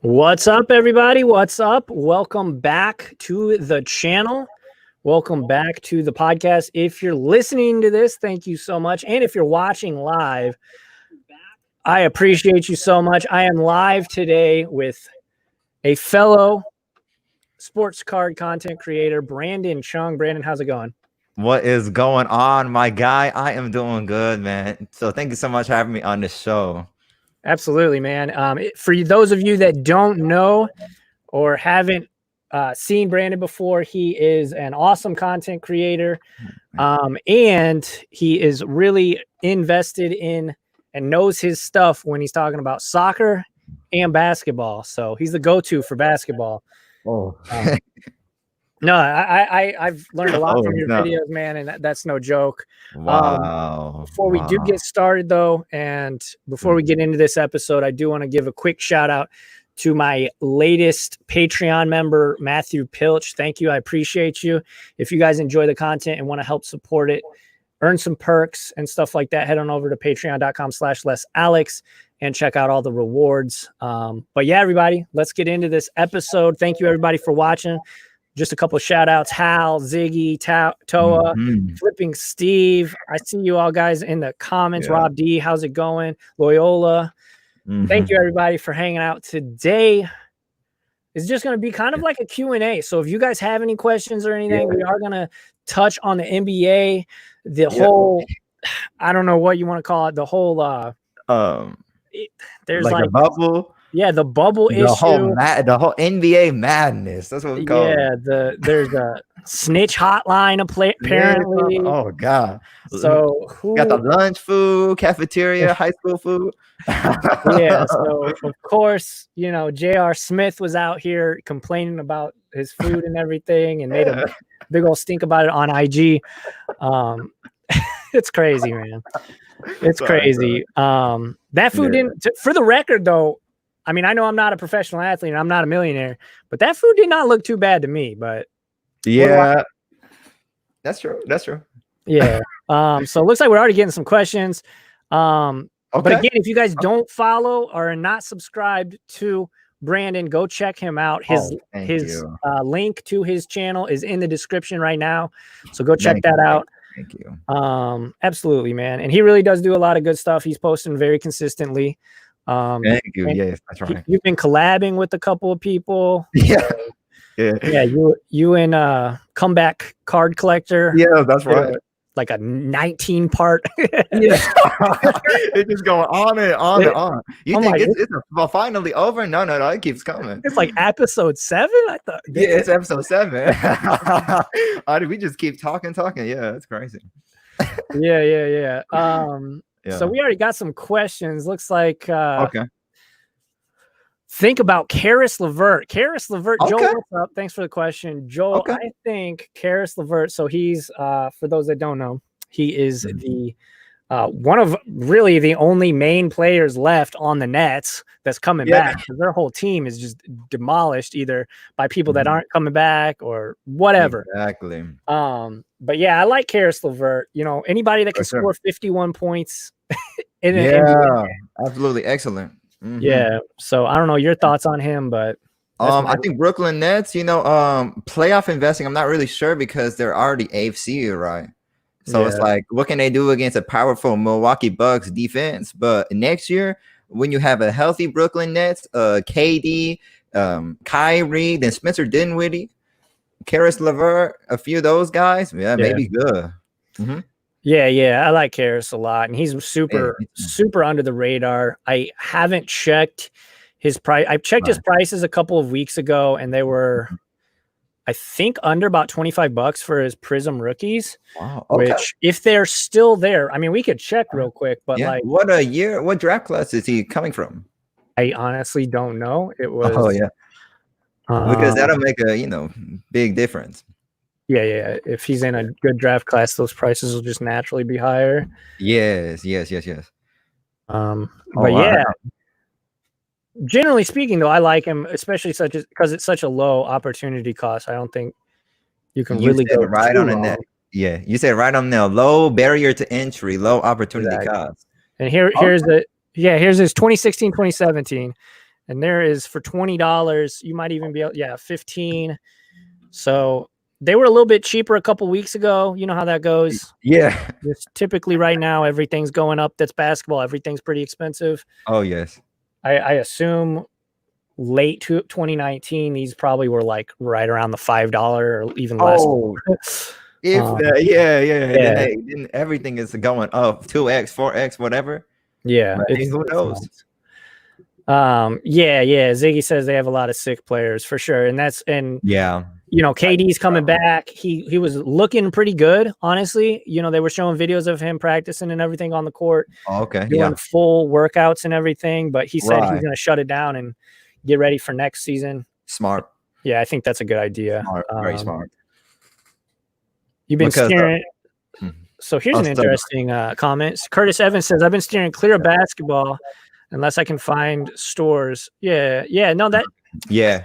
What's up, everybody? What's up? Welcome back to the channel. Welcome back to the podcast. If you're listening to this, thank you so much. And if you're watching live, I appreciate you so much. I am live today with a fellow sports card content creator, Brandon Chung. Brandon, how's it going? What is going on, my guy? I am doing good, man. So thank you so much for having me on this show. Absolutely, man. For those of you that don't know or haven't seen Brandon before, he is an awesome content creator, and he is really invested in and knows his stuff when he's talking about soccer and basketball. So he's the go-to for basketball. Oh. No, I've learned a lot from your videos, man, and that's no joke. Wow. Before we do get started, though, and before we get into this episode, I do want to give a quick shout out to my latest Patreon member, Matthew Pilch. Thank you. I appreciate you. If you guys enjoy the content and want to help support it, earn some perks and stuff like that, head on over to patreon.com/lessalex and check out all the rewards. But yeah, everybody, let's get into this episode. Thank you, everybody, for watching. Just a couple of shout outs. Hal, Ziggy, Toa, Flipping Steve. I see you all guys in the comments. Yeah. Rob D, how's it going? Loyola. Thank you, everybody, for hanging out today. It's just going to be kind of like a Q&A. So if you guys have any questions or anything, we are going to touch on the NBA, the whole, I don't know what you want to call it, the whole, there's like a bubble. Yeah, the bubble issue. The whole NBA madness. That's what we call it. Yeah, there's a snitch hotline apparently. Yeah. Oh, God. So who got the lunch food, cafeteria, high school food? Yeah, so of course, you know, J.R. Smith was out here complaining about his food and everything and made a big old stink about it on IG. It's crazy, man. It's crazy. That food didn't, for the record, though, I mean, I know I'm not a professional athlete and I'm not a millionaire, but that food did not look too bad to me. But yeah, that's true. That's true. Yeah. So it looks like we're already getting some questions. But again, if you guys don't follow or are not subscribed to Brandon, go check him out. His link to his channel is in the description right now. So go check that out. Thank you. Absolutely, man. And he really does do a lot of good stuff. He's posting very consistently. Thank you. Yes, that's right. You've been collabing with a couple of people. Yeah. You and Comeback Card Collector. Yeah, that's right. Like a 19-part. It's just going on and on and on. You think it's finally over? No, it keeps coming. It's like episode 7. I thought. Yeah, it's episode 7. We just keep talking. Yeah, it's crazy. Yeah. So we already got some questions. Looks like think about Karis LeVert. Karis LeVert, Joel, what's up? Thanks for the question. Joel, I think Karis LeVert, so he's for those that don't know, he is the one of really the only main players left on the Nets that's coming back, because their whole team is just demolished either by people that aren't coming back or whatever. Exactly. But yeah, I like Karis LeVert. You know, anybody that can score 51 points absolutely excellent. Yeah. So I don't know your thoughts on him, but I think Brooklyn Nets, you know, playoff investing, I'm not really sure because they're already AFC, right? So it's like, what can they do against a powerful Milwaukee Bucks defense? But next year, when you have a healthy Brooklyn Nets, KD, Kyrie, then Spencer Dinwiddie, Karis LeVert, a few of those guys, maybe good. Yeah, I like Karis a lot, and he's super under the radar. I haven't checked his price. I checked his prices a couple of weeks ago, and they were, I think, under about $25 for his Prism rookies. Wow. Which, if they're still there, I mean, we could check real quick. But like, what draft class is he coming from? I honestly don't know. It was because that'll make a big difference. Yeah. If he's in a good draft class, those prices will just naturally be higher. Yes. Generally speaking, though, I like him, especially because it's such a low opportunity cost. I don't think you can really go right on the net. Yeah, you said right on there. Low barrier to entry, low opportunity cost. And here's his 2016, 2017. And there is for $20. You might even be able, 15. So they were a little bit cheaper a couple weeks ago. You know how that goes. Yeah. Just typically right now, everything's going up. That's basketball. Everything's pretty expensive. Oh yes. I assume late 2019, these probably were like right around the $5 or even less. Oh, then everything is going up 2x, 4x, whatever. Yeah, who knows? Nice. Ziggy says they have a lot of sick players for sure, and KD's coming back. He was looking pretty good, honestly. They were showing videos of him practicing and everything on the court. Oh, okay, doing full workouts and everything. But he said he's going to shut it down and get ready for next season. Smart. Yeah, I think that's a good idea. Smart. Very smart. You've been steering. So here's an interesting comment. Curtis Evans says, I've been steering clear of basketball unless I can find stores. Yeah. No, that. Yeah.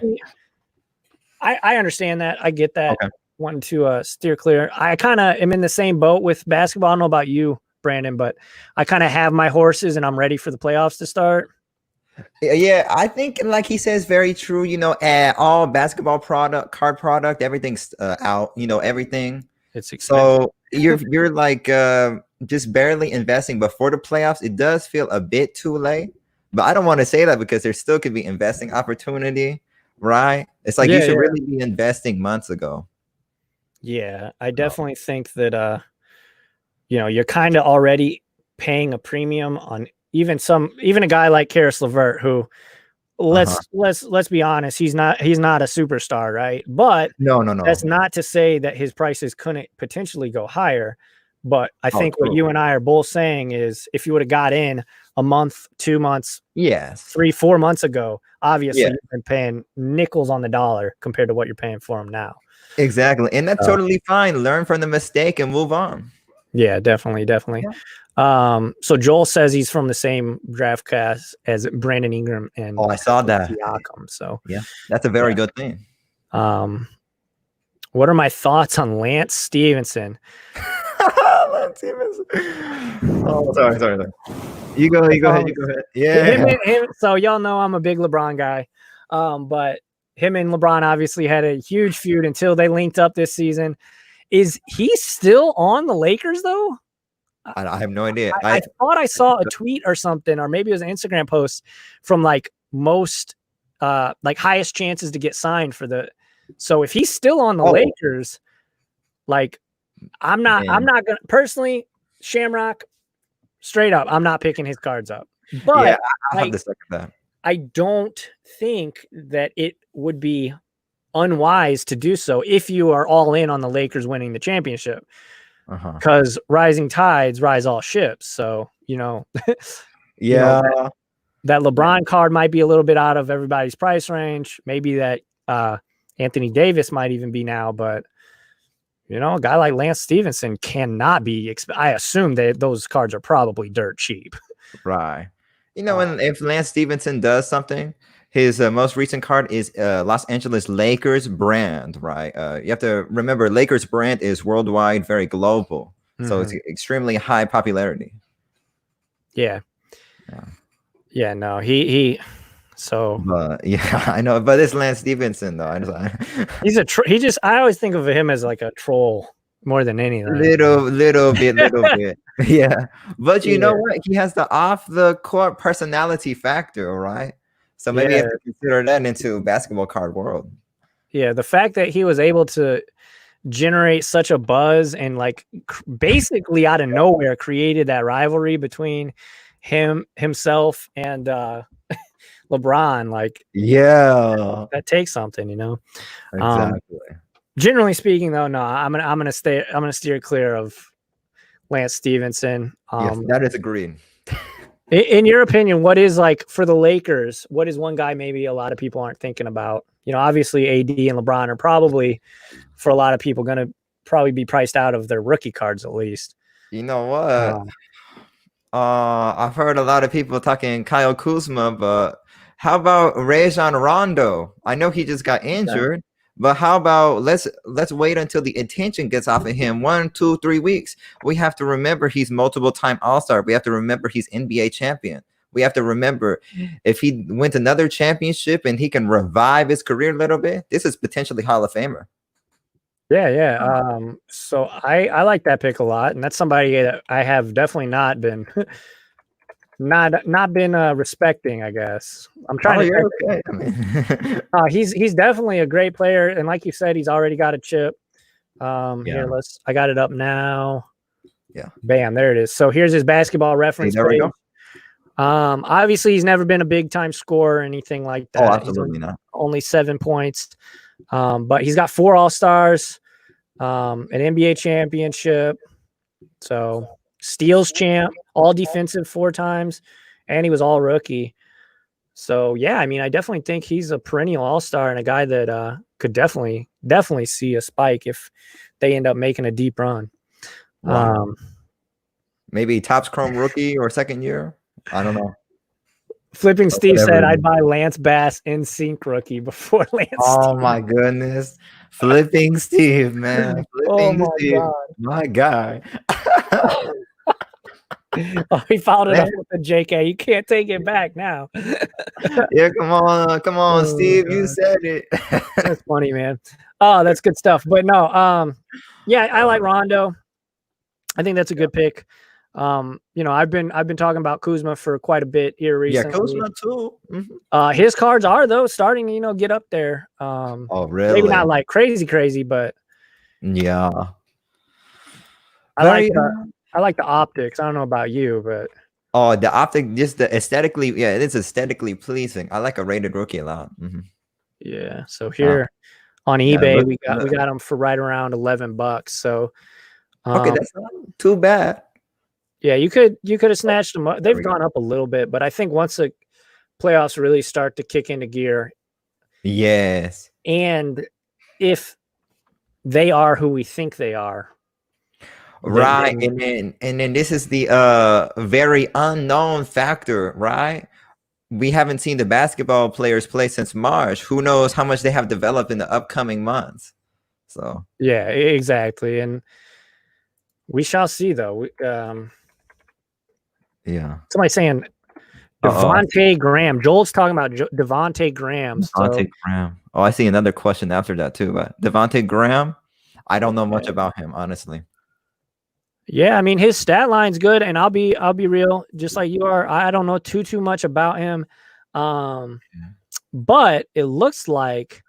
I understand that. I get that. Okay. Wanting to steer clear. I kind of am in the same boat with basketball. I don't know about you, Brandon, but I kind of have my horses and I'm ready for the playoffs to start. Yeah, I think like he says, very true. All basketball card product, everything's out. Everything. It's expensive. So you're like just barely investing before the playoffs. It does feel a bit too late, but I don't want to say that because there still could be investing opportunity, right? It's like you should really be investing months ago. Yeah, I definitely think that you're kind of already paying a premium on even a guy like Karis LeVert, who let's be honest, he's not a superstar, right? But no. That's not to say that his prices couldn't potentially go higher. But I think what you and I are both saying is if you would have got in a month, 2 months, 3-4 months ago, obviously you've been paying nickels on the dollar compared to what you're paying for him now. Exactly. And that's totally fine. Learn from the mistake and move on. Yeah, definitely. Yeah. So Joel says he's from the same draft class as Brandon Ingram and I saw that. Siakam. So yeah, that's a very good thing. What are my thoughts on Lance Stevenson? Lance Stevenson. Oh, sorry. You go ahead. Yeah. So y'all know I'm a big LeBron guy. But him and LeBron obviously had a huge feud until they linked up this season. Is he still on the Lakers though? I have no idea. I thought I saw a tweet or something, or maybe it was an Instagram post from like most highest chances to get signed for the. So if he's still on the Lakers, like I'm not gonna personally, Shamrock, straight up, I'm not picking his cards up. But I have to second that. I don't think that it would be unwise to do so if you are all in on the Lakers winning the championship. Because rising tides rise all ships. So, that LeBron card might be a little bit out of everybody's price range. Maybe that Anthony Davis might even be now, but a guy like Lance Stevenson cannot be. I assume that those cards are probably dirt cheap. Right. And if Lance Stevenson does something, his most recent card is Los Angeles Lakers brand, right? You have to remember Lakers brand is worldwide, very global. So it's extremely high popularity. Yeah. No, he so. But I know. But it's Lance Stevenson though. I always think of him as like a troll more than anything. Little bit. Yeah. But you know what? He has the off the court personality factor, right? So maybe you have to consider that into basketball card world. Yeah, the fact that he was able to generate such a buzz and like basically out of nowhere created that rivalry between himself and LeBron, like that takes something, Exactly. Generally speaking, though, no, I'm gonna steer clear of Lance Stevenson. Yes, that is agreed. In your opinion, what is like for the Lakers? What is one guy maybe a lot of people aren't thinking about? Obviously AD and LeBron are probably for a lot of people going to probably be priced out of their rookie cards at least. You know what? I've heard a lot of people talking Kyle Kuzma, but how about Rajon Rondo? I know he just got injured. But how about let's wait until the attention gets off of him 1, 2, 3 weeks. We have to remember he's multiple time All-Star. We have to remember he's NBA champion. we have to remember if he wins another championship and he can revive his career a little bit, this is potentially Hall of Famer. Yeah. So I like that pick a lot, and that's somebody that I have definitely not been not been respecting, I guess. I'm trying to Okay. I mean, he's definitely a great player, and like you said, he's already got a chip. Here, I got it up now. Yeah. Bam, there it is. So here's his basketball reference there we page. go. Obviously he's never been a big time scorer or anything like that. Oh, absolutely not. Only 7 points. But he's got 4 All-Stars, an NBA championship. So steals champ, all defensive 4 times, and he was all rookie. So yeah, I mean, I definitely think he's a perennial all-star and a guy that could definitely see a spike if they end up making a deep run. Wow. Maybe Topps Chrome rookie or second year. I don't know. Flipping Steve said I'd buy Lance Bass in sync rookie before Lance. Oh my goodness. Flipping Steve, man. Flipping Steve. God. My guy. Oh, he followed it up with the JK. You can't take it back now. Yeah, come on, Steve. God. You said it. That's funny, man. Oh, that's good stuff. But no, yeah, I like Rondo. I think that's a good pick. You know, I've been talking about Kuzma for quite a bit here recently. Yeah, Kuzma too. Mm-hmm. His cards are though starting to, you know, get up there. Oh, really? Maybe not like crazy, but yeah. I like the optics. I don't know about you, but the optic, just the aesthetically, yeah, it is aesthetically pleasing. I like a rated rookie a lot. Mm-hmm. Yeah. So here on eBay, we got them for right around $11. So okay, that's not too bad. Yeah, you could have snatched them up. They've gone up a little bit, but I think once the playoffs really start to kick into gear, yes, and if they are who we think they are, right, and then this is the very unknown factor, right? We haven't seen the basketball players play since March. Who knows how much they have developed in the upcoming months? So yeah, exactly, and we shall see though. Yeah. Somebody saying Devontae Graham. Joel's talking about Devontae Graham. Graham. Oh, I see another question after that too. But Devontae Graham, I don't know much about him, honestly. Yeah, I mean his stat line's good, and I'll be real, just like you are. I don't know too much about him, but it looks like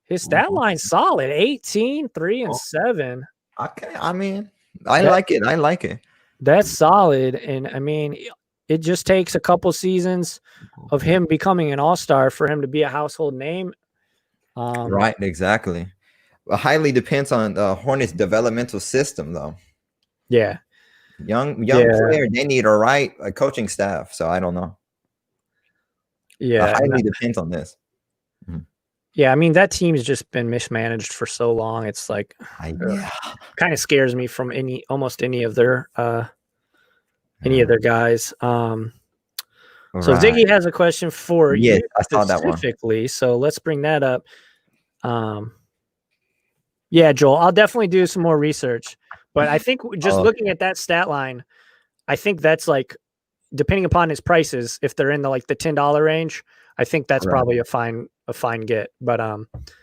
his stat line's solid. 18, 3, and 7. Okay, I mean, I like it. I like it. That's solid. And I mean, it just takes a couple seasons of him becoming an all-star for him to be a household name. Right, exactly. It highly depends on the Hornets developmental system though. Yeah. Young player, they need a coaching staff. So I don't know. Yeah. It highly depends on this. Mm-hmm. Yeah, I mean that team's just been mismanaged for so long. It's like kind of scares me from almost any of their guys. So Ziggy has a question for you specifically. So let's bring that up. Yeah, Joel, I'll definitely do some more research. But I think just looking at that stat line, I think that's like, depending upon his prices, if they're in the like the $10 range, I think that's probably a fine get. But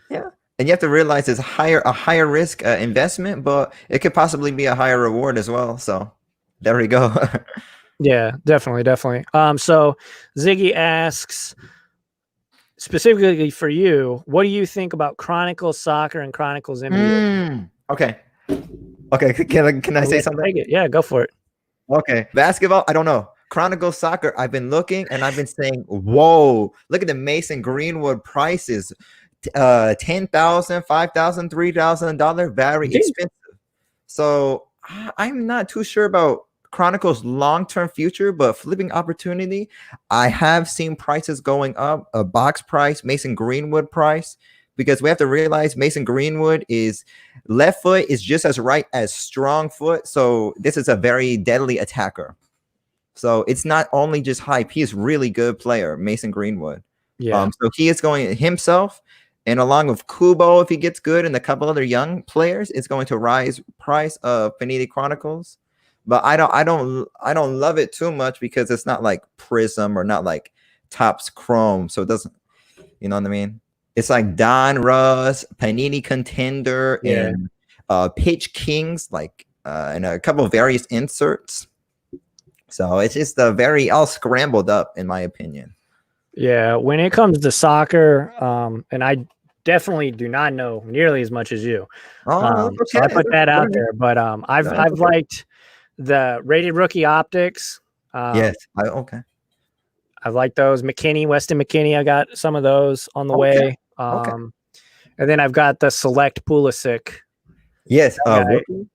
yeah, and you have to realize it's a higher risk investment, but it could possibly be a higher reward as well. So there we go. Yeah, definitely. So Ziggy asks specifically for you, what do you think about Chronicles Soccer and Chronicles NBA? Okay. Can I say something? Yeah, go for it. Okay, basketball, I don't know. Chronicles Soccer, I've been looking and I've been saying, whoa, look at the Mason Greenwood prices. $10,000, $5,000, $3,000, very expensive. So I'm not too sure about Chronicles long-term future, but flipping opportunity, I have seen prices going up, a box price, Mason Greenwood price, because we have to realize Mason Greenwood is left foot is just as right as strong foot. So this is a very deadly attacker. So it's not only just hype, he's really good player, Mason Greenwood. Yeah. So he is going himself, and along with Kubo, if he gets good, and a couple other young players, it's going to rise price of Panini Chronicles. but I don't love it too much because it's not like Prism or not like Topps Chrome, so it doesn't, you know what I mean? It's like Don Russ, Panini Contender, Yeah. and Pitch Kings, like and a couple of various inserts. So it's just very all scrambled up, in my opinion. Yeah, when it comes to soccer, and I definitely do not know nearly as much as you. Oh, okay. So I put that out there, but I've liked the rated rookie optics. Yes. Okay. I've liked those. McKinney, Weston McKinney, I got some of those on the way. Okay. And then I've got the Select Pulisic. Yes. Rookie?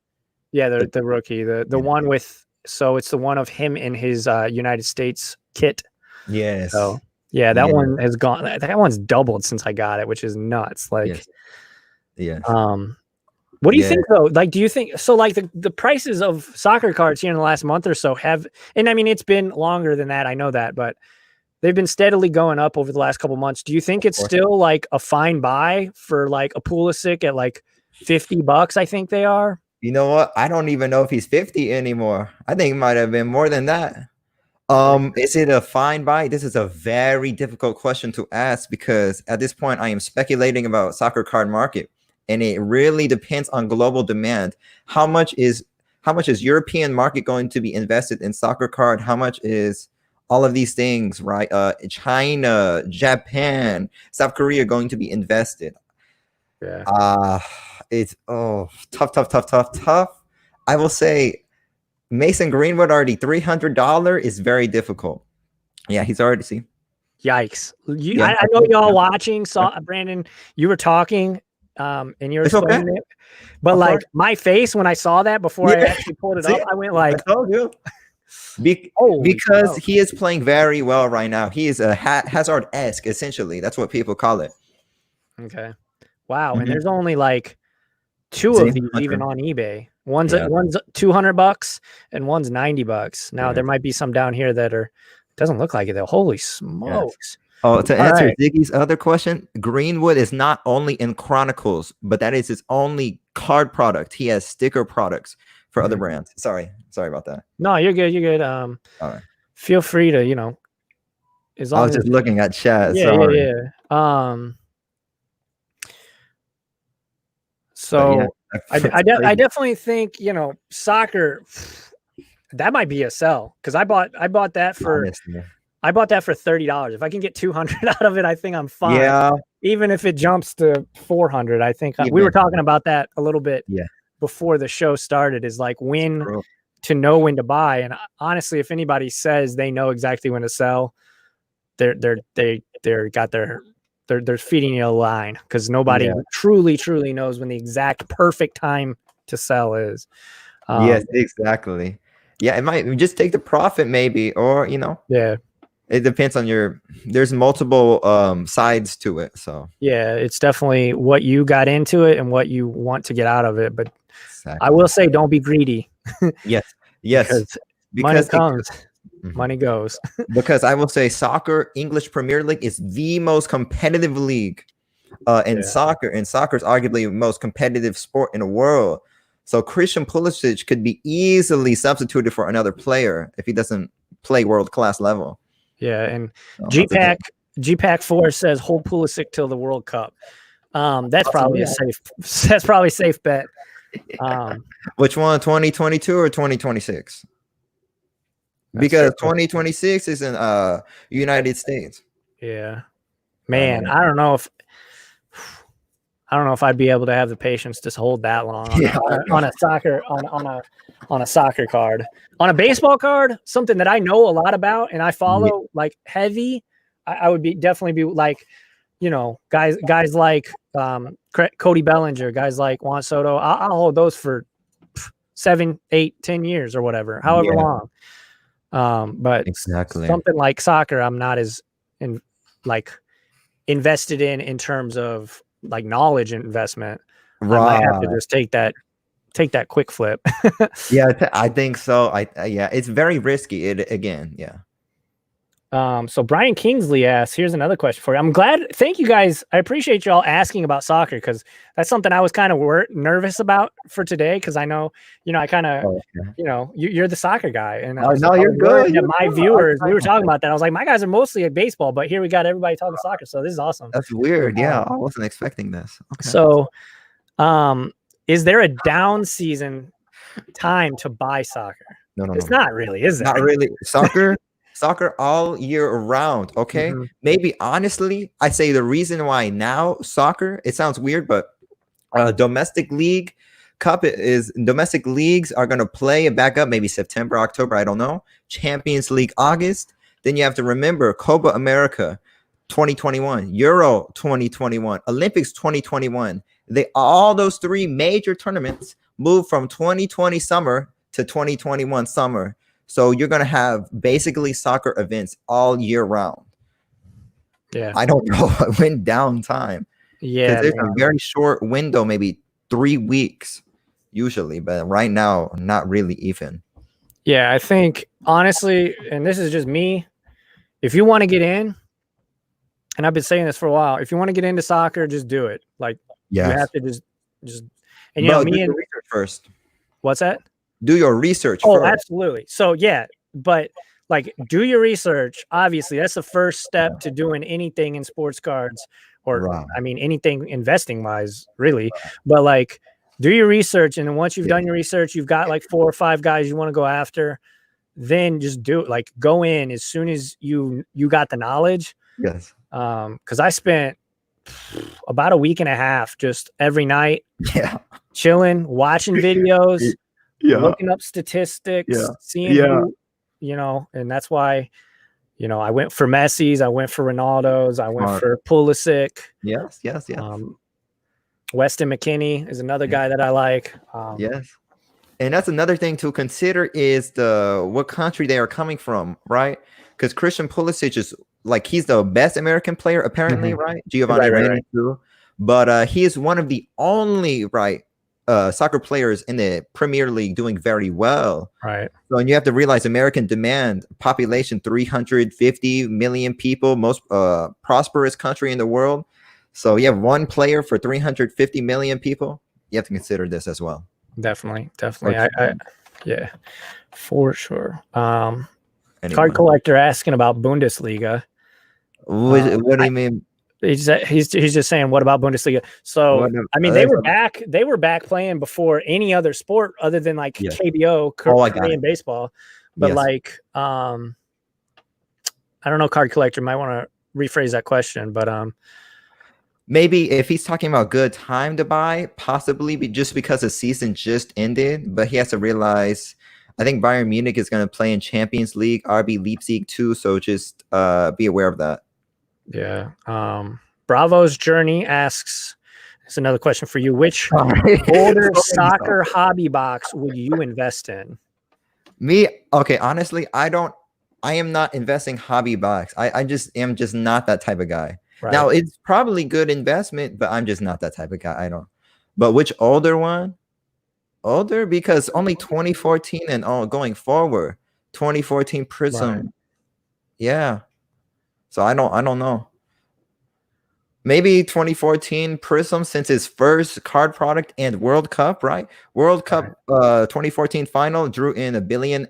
Yeah, the rookie, the one with, so it's the one of him in his United States kit. Yes. So yeah, that one has gone. That one's doubled since I got it, which is nuts. Like, yes. What do you think though? Like, do you think so? Like the prices of soccer cards here in the last month or so have, and I mean it's been longer than that. I know that, but they've been steadily going up over the last couple months. Do you think it's still like a fine buy for like a Pulisic at like $50? I think they are. You know what? I don't even know if he's 50 anymore. I think it might have been more than that. Is it a fine buy? This is a very difficult question to ask because at this point I am speculating about soccer card market, and it really depends on global demand. How much is European market going to be invested in soccer card? How much is all of these things, right? China, Japan, South Korea going to be invested? Yeah. It's tough. I will say Mason Greenwood already $300 is very difficult. Yeah, he's already see. Yikes! I know y'all watching. Saw Brandon, you were talking, and you were explaining it, but like my face when I saw that before I actually pulled it up, I went like, I told you. Because he is playing very well right now. He is a Hazard-esque, essentially. That's what people call it. Okay. Wow. And there's only like 2 of these even on eBay. One's $200 and one's $90. Now there might be some down here that are, doesn't look like it though. Holy smokes. Oh, to answer Ziggy's other question, Greenwood is not only in Chronicles, but that is his only card product. He has sticker products for other brands. Sorry about that. No, you're good. You're good. All right. Feel free to, you know, as long I was just looking at chat. Yeah. So I definitely think, you know, soccer, that might be a sell because I bought that for $30. If I can get 200 out of it, I think I'm fine. Yeah. Even if it jumps to 400, I think we were talking about that a little bit before the show started, is like when to know when to buy. And honestly, if anybody says they know exactly when to sell, they're feeding you a line, because nobody truly knows when the exact perfect time to sell is. Yes, exactly. Yeah, it might just take the profit maybe, or, you know. Yeah. It depends on there's multiple sides to it. So yeah, it's definitely what you got into it and what you want to get out of it. But I will say, don't be greedy. Yes. Because money comes, money goes. Because I will say soccer, English Premier League is the most competitive league in soccer. And soccer is arguably the most competitive sport in the world. So Christian Pulisic could be easily substituted for another player if he doesn't play world-class level. Yeah, and GPAC 4 says hold Pulisic till the World Cup. That's probably a safe bet. Which one, 2022 or 2026? Because 2026 is in United States. Yeah, man, I don't know if I'd be able to have the patience to hold that long on a soccer card. On a baseball card, something that I know a lot about and I follow like heavy, I would definitely be like, you know, guys like Cody Bellinger, guys like Juan Soto. I'll hold those for 7, 8, 10 years or whatever, however long. But something like soccer, I'm not as invested in terms of like knowledge investment. Right. I might have to just take that quick flip. Yeah, I think so. It's very risky. So Brian Kingsley asks, here's another question for you. I'm glad. Thank you guys. I appreciate y'all asking about soccer because that's something I was kind of nervous about for today. Cause I know, I kind of, you're the soccer guy. And no, you're good. My viewers, we were talking about that. I was like, my guys are mostly at baseball, but here we got everybody talking soccer. So this is awesome. That's weird. Yeah. I wasn't expecting this. Okay. So, is there a down season time to buy soccer? No. It's not really, is it? Not really. Soccer all year round. Okay. Mm-hmm. Maybe honestly, I say the reason why now soccer, it sounds weird, but domestic league domestic leagues are going to play back up maybe September, October. I don't know. Champions League, August. Then you have to remember Copa America 2021, Euro 2021, Olympics 2021. All those three major tournaments moved from 2020 summer to 2021 summer. So you're going to have basically soccer events all year round. Yeah. I don't know when downtime. Yeah. There's a very short window, maybe 3 weeks usually, but right now, not really even. Yeah, I think honestly, and this is just me, if you want to get in, and I've been saying this for a while, if you want to get into soccer, just do it. Like, you have to just, and do your research first. What's that? Do your research first. Oh, absolutely. So yeah, but like, do your research. Obviously, that's the first step to doing anything in sports cards, or I mean, anything investing wise, really. But like, do your research, and then once you've done your research, you've got like 4 or 5 guys you want to go after. Then just do it. Like, go in as soon as you got the knowledge. Yes. Because I spent about a week and a half just every night, chilling, watching videos, looking up statistics, seeing who, and that's why, I went for Messi's, I went for Ronaldo's, I went for Pulisic. Yes. Weston McKennie is another guy that I like. Yes. And that's another thing to consider is what country they are coming from, right? Because Christian Pulisic is like, he's the best American player, apparently, right? Giovanni Reyna too. But he is one of the only soccer players in the Premier League doing very well. Right. So, and you have to realize American demand, population 350 million people, most prosperous country in the world. So you have one player for 350 million people. You have to consider this as well. Definitely. Yeah, for sure. Card collector asking about Bundesliga. What do you mean? He's just saying, what about Bundesliga? So I mean, they were back playing before any other sport other than like KBO, Korean baseball. But like, I don't know, card collector might want to rephrase that question, but maybe if he's talking about good time to buy, possibly just because the season just ended, but he has to realize, I think Bayern Munich is going to play in Champions League, RB Leipzig too. So just be aware of that. Yeah. Bravo's Journey asks, it's another question for you. Which older soccer hobby box would you invest in? Me? Okay. Honestly, I am not investing hobby box. I just am just not that type of guy. Right. Now it's probably good investment, but I'm just not that type of guy. I don't. But which older one? Older, because only 2014 and going forward, 2014 Prism. Right. Yeah. So I don't know. Maybe 2014 Prism, since its first card product and World Cup, right? World Cup 2014 final drew in 1 billion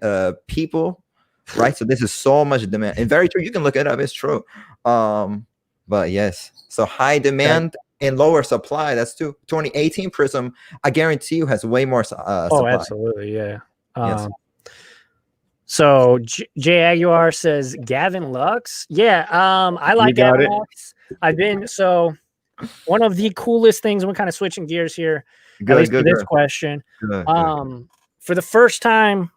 people, right? So this is so much demand. And very true. You can look it up. It's true. But yes, so high demand and lower supply. That's 2018 Prism. I guarantee you has way more supply. Oh, absolutely, yeah. Yes. So Jay Aguilar says Gavin Lux. Yeah, I like Gavin Lux. One of the coolest things. We're kind of switching gears here. Good. This question. Good. For the first time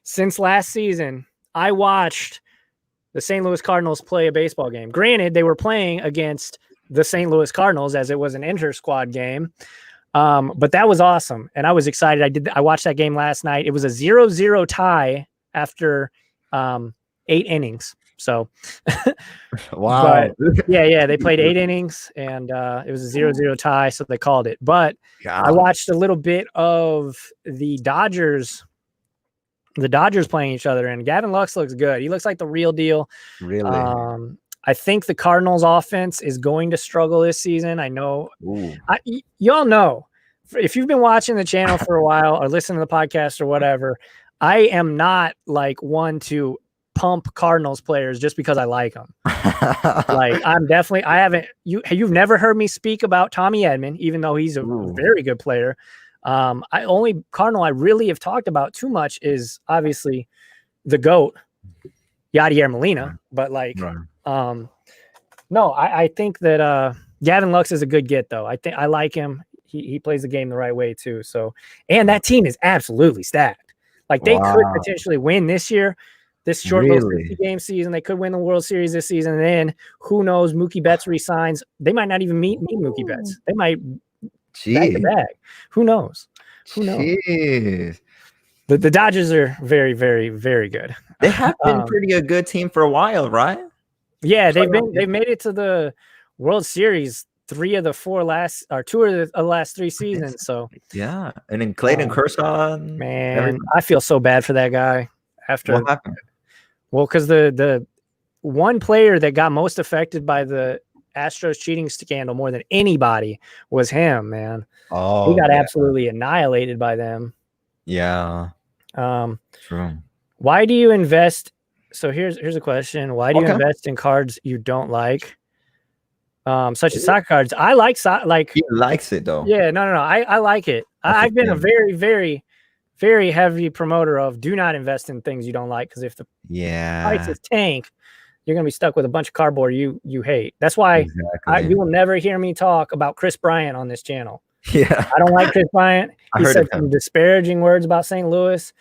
since last season, I watched the St. Louis Cardinals play a baseball game. Granted, they were playing against the St. Louis Cardinals as it was an inter-squad game. But that was awesome. And I was excited. I watched that game last night. It was a 0-0 tie after 8 innings. So wow. Yeah, they played 8 innings and it was a 0-0 tie, so they called it. But I watched a little bit of the Dodgers the Dodgers playing each other, and Gavin Lux looks good. He looks like the real deal. Really? I think the Cardinals offense is going to struggle this season. I know. Y'all know, if you've been watching the channel for a while or listening to the podcast or whatever, I am not like one to pump Cardinals players just because I like them. Like you've never heard me speak about Tommy Edman, even though he's a very good player. Only Cardinal I really have talked about too much is obviously the GOAT, Yadier Molina, but like, no, I think that Gavin Lux is a good get though. I like him. He plays the game the right way too. So, and that team is absolutely stacked. Like they could potentially win this year, this short little 50-game season. They could win the World Series this season. And then who knows? Mookie Betts resigns. They might not even need Mookie Betts. They might bag the bag. Who knows? Who knows? Jeez. The Dodgers are very, very, very good. They have been pretty a good team for a while, right? Yeah, they've made it to the World Series 2 of the last 3 seasons. So yeah, and then Clayton Kershaw. Man, everything. I feel so bad for that guy. After What happened? Well, because the one player that got most affected by the Astros cheating scandal more than anybody was him, man. He got absolutely annihilated by them. Yeah. True. Why do you invest? So here's a question. Why do you invest in cards you don't like? Such as soccer cards. I like he likes it though. Yeah, no. I like it. I've been a very, very, very heavy promoter of do not invest in things you don't like, because if the prices tank, you're gonna be stuck with a bunch of cardboard you hate. That's why you will never hear me talk about Chris Bryant on this channel. Yeah, I don't like Chris Bryant. He said some disparaging words about St. Louis.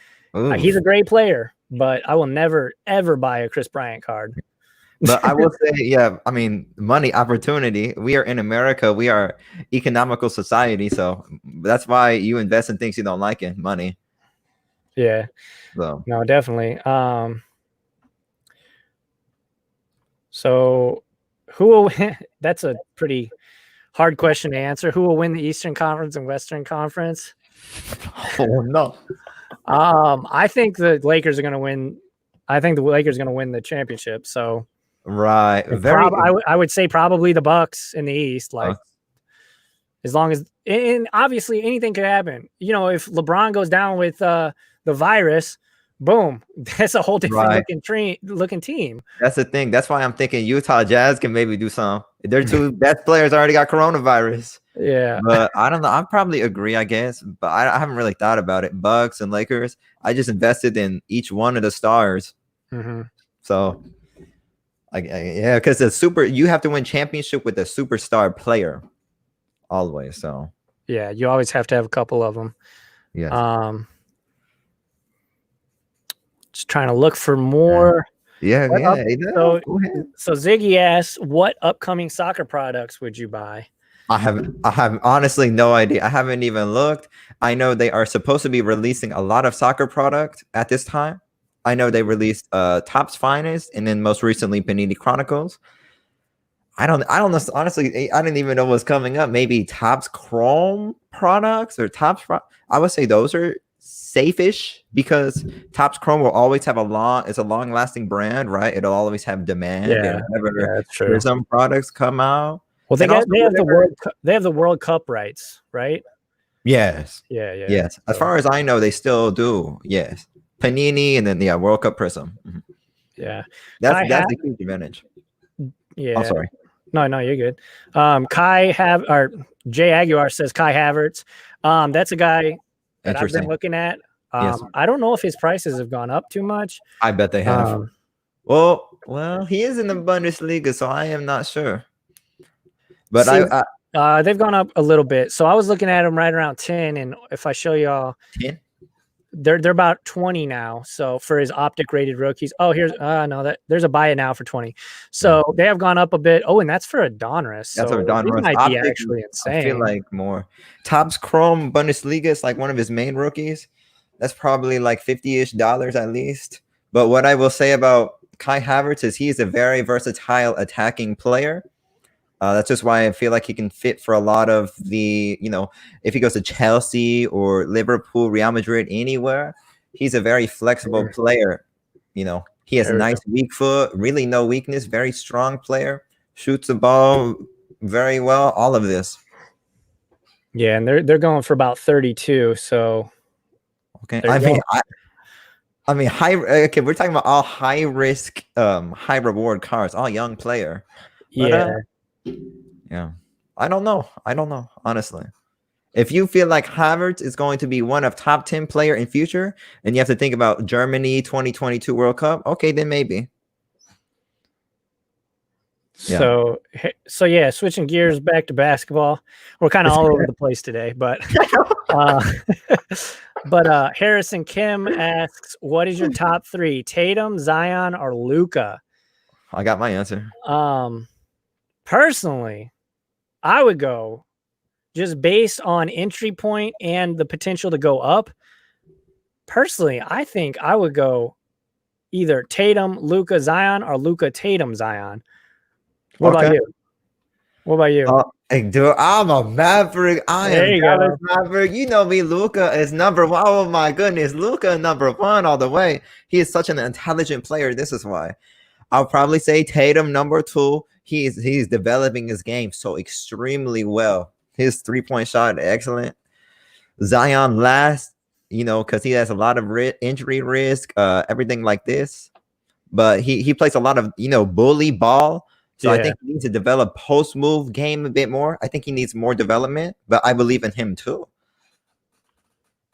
He's a great player, but I will never ever buy a Chris Bryant card. But I will say, yeah, I mean, money, opportunity. We are in America. We are economical society, so that's why you invest in things you don't like in money. Yeah. So no, definitely. So who will win? That's a pretty hard question to answer. Who will win the Eastern Conference and Western Conference? Oh no. I think the Lakers are going to win. I think the Lakers are going to win the championship. So right. I would say probably the Bucks in the East. Like as long as, and obviously anything could happen. You know, if LeBron goes down with the virus, boom, that's a whole different looking team. That's the thing. That's why I'm thinking Utah Jazz can maybe do some. Their 2 best players already got coronavirus. Yeah, but I don't know. I probably agree, I guess, but I haven't really thought about it. Bucks and Lakers. I just invested in each one of the stars. So, yeah, because you have to win championship with a superstar player, always. So yeah, you always have to have a couple of them. Yeah. Just trying to look for more. Yeah. So Ziggy asks, what upcoming soccer products would you buy? I have honestly no idea. I haven't even looked. I know they are supposed to be releasing a lot of soccer product at this time. I know they released Topps Finest and then most recently Panini Chronicles. I don't know. Honestly, I didn't even know what's coming up. Maybe Topps Chrome products or Topps. I would say those are safe-ish because Topps Chrome will always have it's a long-lasting brand, right? It'll always have demand. Yeah, that's true. There's some products come out. Well, they have the World Cup rights, right? Yes. Yeah. Yes. As far as I know, they still do. Yes. Panini and then World Cup Prism. Yeah. That's a huge advantage. Yeah. I'm sorry. No, you're good. Jay Aguilar says Kai Havertz. That's a guy that I've been looking at. I don't know if his prices have gone up too much. I bet they have. Well, he is in the Bundesliga, so I am not sure. But they've gone up a little bit. So I was looking at them right around 10, and if I show y'all 10, they're about 20 now. So for his optic rated rookies, here's there's a buy it now for 20. So they have gone up a bit. Oh, and that's for a Donruss. That's a Donruss. It might optic, be actually insane. I feel like more. Topps Chrome Bundesliga is like one of his main rookies. That's probably like $50-ish at least. But what I will say about Kai Havertz is he is a very versatile attacking player. That's just why I feel like he can fit for a lot of the, if he goes to Chelsea or Liverpool, Real Madrid, anywhere, He's a very flexible player. You know, he has nice weak foot, really no weakness, very strong player, shoots the ball very well. All of this. Yeah, and they're going for about 32. So okay, I mean, high. Okay, we're talking about all high risk, high reward cards, all young player. But, yeah, I don't know, honestly. If you feel like Havertz is going to be one of top 10 player in future, and you have to think about Germany 2022 World Cup, okay, then maybe. So yeah, switching gears back to basketball. We're kind of all over the place today, but Harrison Kim asks, "What is your top 3? Tatum, Zion, or Luka?" I got my answer. Personally, I would go just based on entry point and the potential to go up. Personally, I think I would go either Tatum, Luka, Zion, or Luka, Tatum, Zion. What about you? What about you? Hey, dude, I'm a Maverick. I am Dallas Maverick. You know me. Luka is number one. Oh my goodness, Luka number one all the way. He is such an intelligent player. This is why. I'll probably say Tatum number 2. He's developing his game so extremely well. His 3-point shot excellent. Zion last, you know, because he has a lot of injury risk, everything like this. But he plays a lot of, you know, bully ball. So I think he needs to develop post move game a bit more. I think he needs more development, but I believe in him too.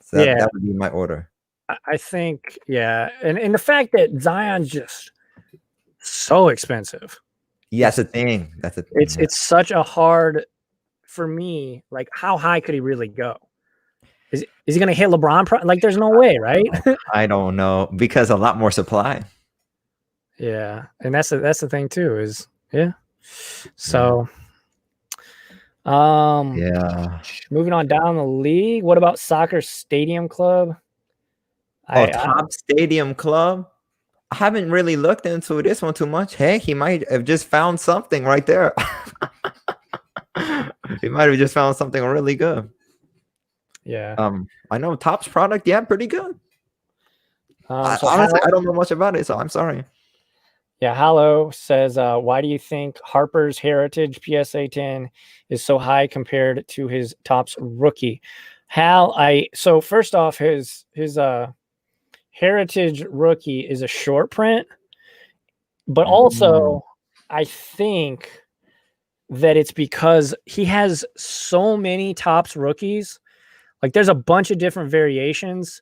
So that would be my order. I think, and the fact that Zion's just so expensive. Yeah, that's the thing. It's such a hard for me. Like, how high could he really go? Is he going to hit LeBron? Like, there's no way, right? I don't know, because a lot more supply. Yeah, and that's the thing too. Is so. Moving on down the league. What about Soccer Stadium Club? Top Stadium Club. I haven't really looked into this one too much. Hey, he might have just found something right there. He might have just found something really good. Yeah. I know Top's product. Yeah, pretty good. Honestly, I don't know much about it, so I'm sorry. Yeah, Hallow says, why do you think Harper's Heritage PSA 10 is so high compared to his Topps rookie? Hal, so first off, his Heritage rookie is a short print, but also I think that it's because he has so many Topps rookies. Like, there's a bunch of different variations.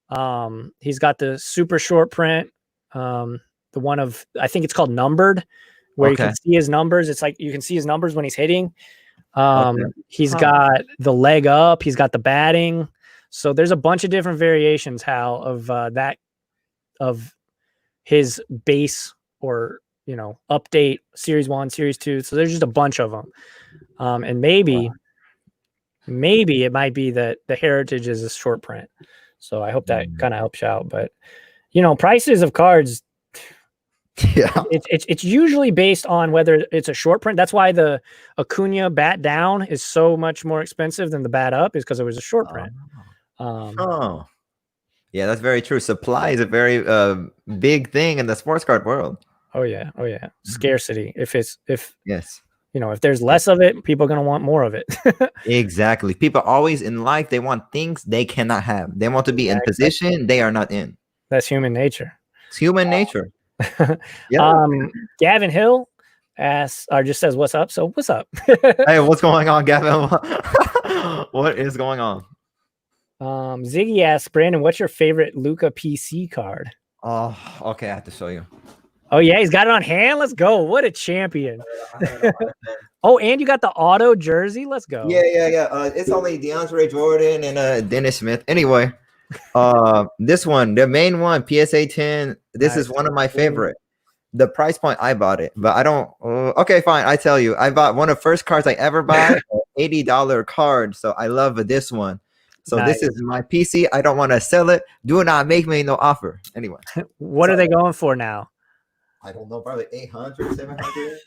He's got the super short print, the one of, I think it's called numbered, where you can see his numbers. It's like you can see his numbers when he's hitting. He's got the leg up. He's got the batting. So there's a bunch of different variations, Hal, of his base or, you know, update Series 1, Series 2. So there's just a bunch of them. And maybe it might be that the Heritage is a short print. So I hope that kind of helps you out. But, you know, prices of cards, it's usually based on whether it's a short print. That's why the Acuna bat down is so much more expensive than the bat up, is because it was a short print. Yeah, that's very true. Supply is a very big thing in the sports card world. Oh yeah. Scarcity. If you know, if there's less of it, people are going to want more of it. Exactly. People always in life, they want things they cannot have. They want to be in position they are not in. That's human nature. It's human nature. Gavin Hill asks, or just says, "What's up?" So what's up? Hey, what's going on, Gavin? What is going on? Ziggy asks, Brandon, what's your favorite Luka PC card? Oh, okay. I have to show you. Oh yeah, he's got it on hand. Let's go. What a champion. Oh, and you got the auto jersey. Let's go. Yeah. It's only DeAndre Jordan and Dennis Smith. Anyway, this one, the main one, PSA 10. This is one of my favorite. The price point, I bought it, but I don't. Okay, fine. I tell you, I bought one of the first cards I ever bought, $80 card. So I love this one. So this is my PC. I don't want to sell it. Do not make me no offer. Anyway, what are they going for now? I don't know, probably 800, 700.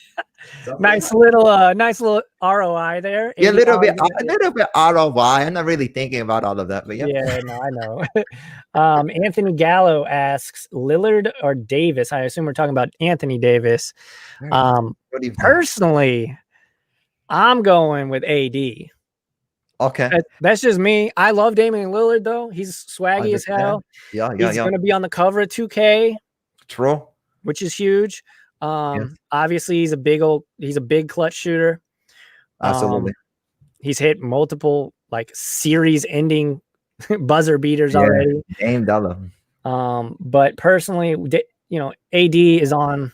Nice little ROI there. Yeah, $80 a little bit ROI. I'm not really thinking about all of that, but Yeah, no, I know. Anthony Gallo asks Lillard or Davis. I assume we're talking about Anthony Davis. What do you think? Personally, I'm going with AD. Okay. That's just me. I love Damian Lillard though. He's swaggy as hell. Yeah. He's going to be on the cover of 2K. True. Which is huge. Obviously he's a big clutch shooter. Absolutely. He's hit multiple like series ending buzzer beaters already. Dame Dollar. But personally, AD he's on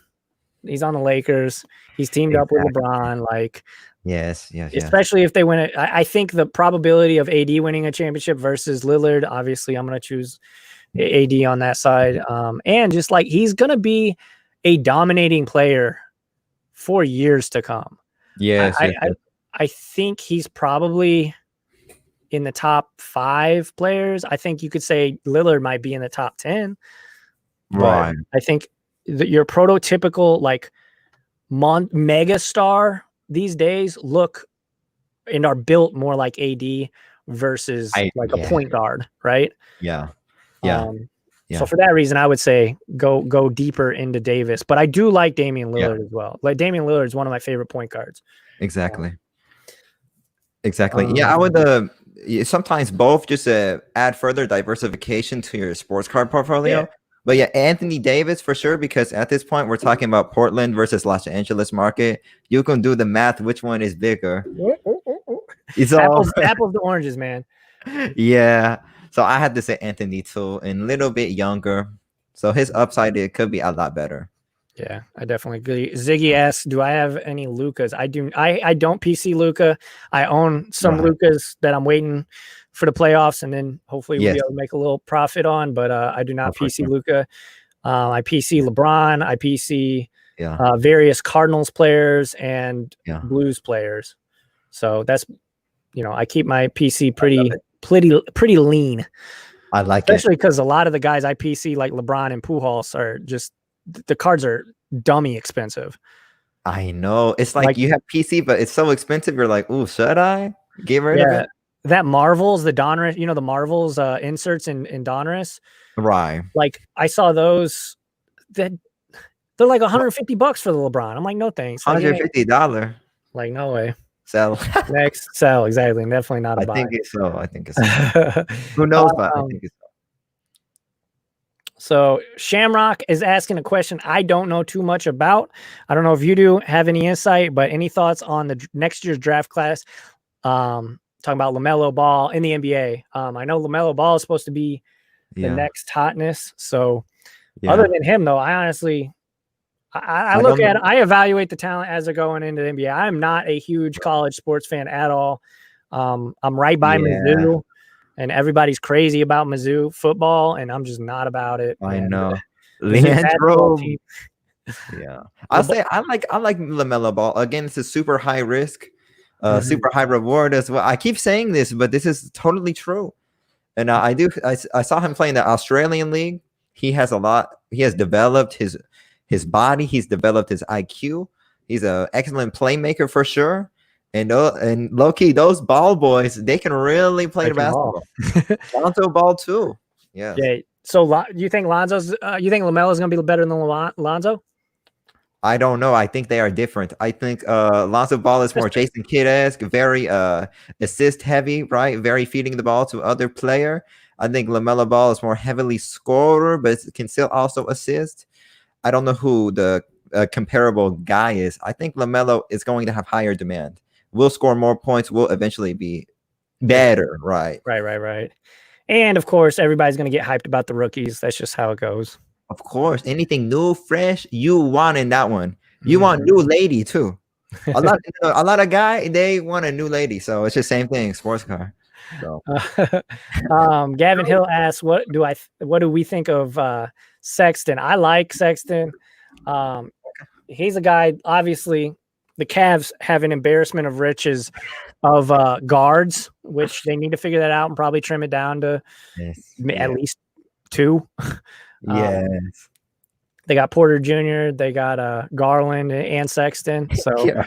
the Lakers. He's teamed up with LeBron. Like, yes. Especially if they win it. I think the probability of AD winning a championship versus Lillard, obviously I'm going to choose AD on that side. And just like he's going to be a dominating player for years to come. Yes. I think he's probably in the top 5 players. I think you could say Lillard might be in the top 10. Right. I think that your prototypical like mega star these days look and are built more like AD versus a point guard, right? Yeah. So for that reason, I would say go deeper into Davis. But I do like Damian Lillard as well. Like Damian Lillard is one of my favorite point guards. Exactly. I would sometimes both just add further diversification to your sports card portfolio. But yeah, Anthony Davis for sure, because at this point we're talking about Portland versus Los Angeles market. You can do the math, which one is bigger. It's apples to oranges, man. Yeah. So I had to say Anthony too, and a little bit younger. So his upside, it could be a lot better. Yeah, I definitely agree. Ziggy asks, do I have any Lukas? I do. I don't PC Luka. I own some Lukas that I'm waiting for the playoffs, and then hopefully we'll be able to make a little profit on. But I do not PC Luka. I PC LeBron. I PC various Cardinals players and Blues players. So that's, I keep my PC pretty lean. I like especially because a lot of the guys I PC like LeBron and Pujols are just, the cards are dummy expensive. I know. It's like you have PC, but it's so expensive. You're like, ooh, should I get rid of it? That Marvels, the Donruss, the Marvels inserts in Donruss. Right. Like I saw those that they're like $150 for the LeBron. I'm like, no thanks. Like, $150. Like, no way. Sell. Next, sell. Exactly. Definitely not a buy. I think it's so. Who knows? But I think it's so. So Shamrock is asking a question I don't know too much about. I don't know if you do have any insight, but any thoughts on the next year's draft class? Talking about LaMelo Ball in the NBA. I know LaMelo Ball is supposed to be the next hotness. So other than him, though, I honestly, I evaluate the talent as they're going into the NBA. I'm not a huge college sports fan at all. I'm right by Mizzou, and everybody's crazy about Mizzou football, and I'm just not about it. I know. Leandro. I'll say I like LaMelo Ball. Again, it's a super high risk, super high reward as well. I keep saying this, but this is totally true. And I saw him play in the Australian League. He has developed his body. He's developed his IQ. He's an excellent playmaker for sure. And low key, those ball boys, they can really play the basketball. Lonzo Ball too. Yeah. So you think LaMelo's going to be better than Lonzo? I don't know. I think they are different. I think Lonzo Ball is more Jason Kidd-esque, very assist heavy, right? Very feeding the ball to other player. I think LaMelo Ball is more heavily scorer, but can still also assist. I don't know who the comparable guy is. I think LaMelo is going to have higher demand. Will score more points. Will eventually be better. Right. And of course, everybody's going to get hyped about the rookies. That's just how it goes. Of course, anything new, fresh, you want in that one. You want new lady too. A lot of guy, they want a new lady. So it's the same thing. Sports car. So. Gavin Hill asks, what do we think of Sexton? I like Sexton. He's a guy, obviously the Cavs have an embarrassment of riches of guards, which they need to figure that out and probably trim it down to at least 2. Yes. They got Porter Jr., they got Garland and Sexton. So Yeah.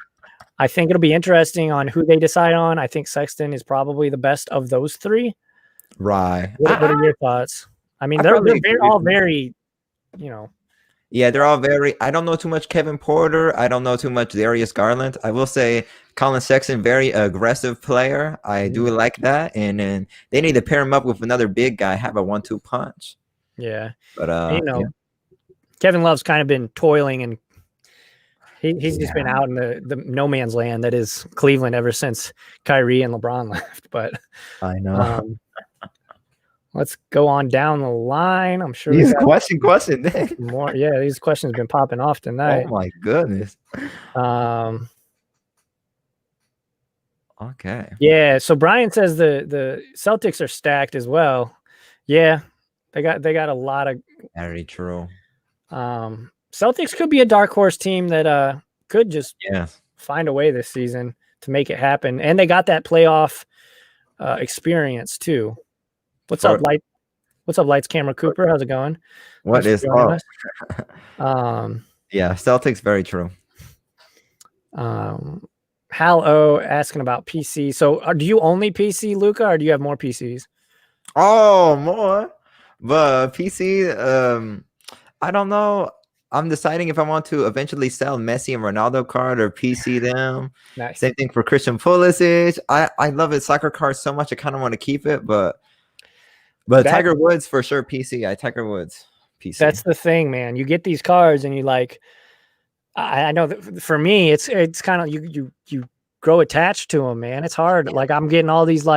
I think it'll be interesting on who they decide on. I think Sexton is probably the best of those three. Right. What are your thoughts? I mean, I they're probably agree all with you. very, you know. Yeah, they're all very. I don't know too much Kevin Porter. I don't know too much Darius Garland. I will say Colin Sexton, very aggressive player. I do like that. And then they need to pair him up with another big guy, have a 1-2 punch. Yeah. But And, Kevin Love's kind of been toiling, and he's just been out in the no man's land that is Cleveland ever since Kyrie and LeBron left. But I know. Let's go on down the line. I'm sure These question. more. Yeah, these questions have been popping off tonight. Oh my goodness. Okay. Yeah. So Brian says the Celtics are stacked as well. Yeah, they got a lot of. Very true. Celtics could be a dark horse team that could just find a way this season to make it happen, and they got that playoff experience too. What's up, Light? What's up, Lights, Camera, Cooper? How's it going? What is up? Yeah, Celtics, very true. Hal O asking about PC. So, do you only PC, Luca, or do you have more PCs? Oh, more, but PC. I don't know. I'm deciding if I want to eventually sell Messi and Ronaldo card or PC them. Nice. Same thing for Christian Pulisic. I love his soccer card so much. I kind of want to keep it, but Tiger Woods for sure. PC. Tiger Woods. PC. That's the thing, man. You get these cards and you like. I know that for me, it's kind of you grow attached to them, man. It's hard. Like I'm getting all these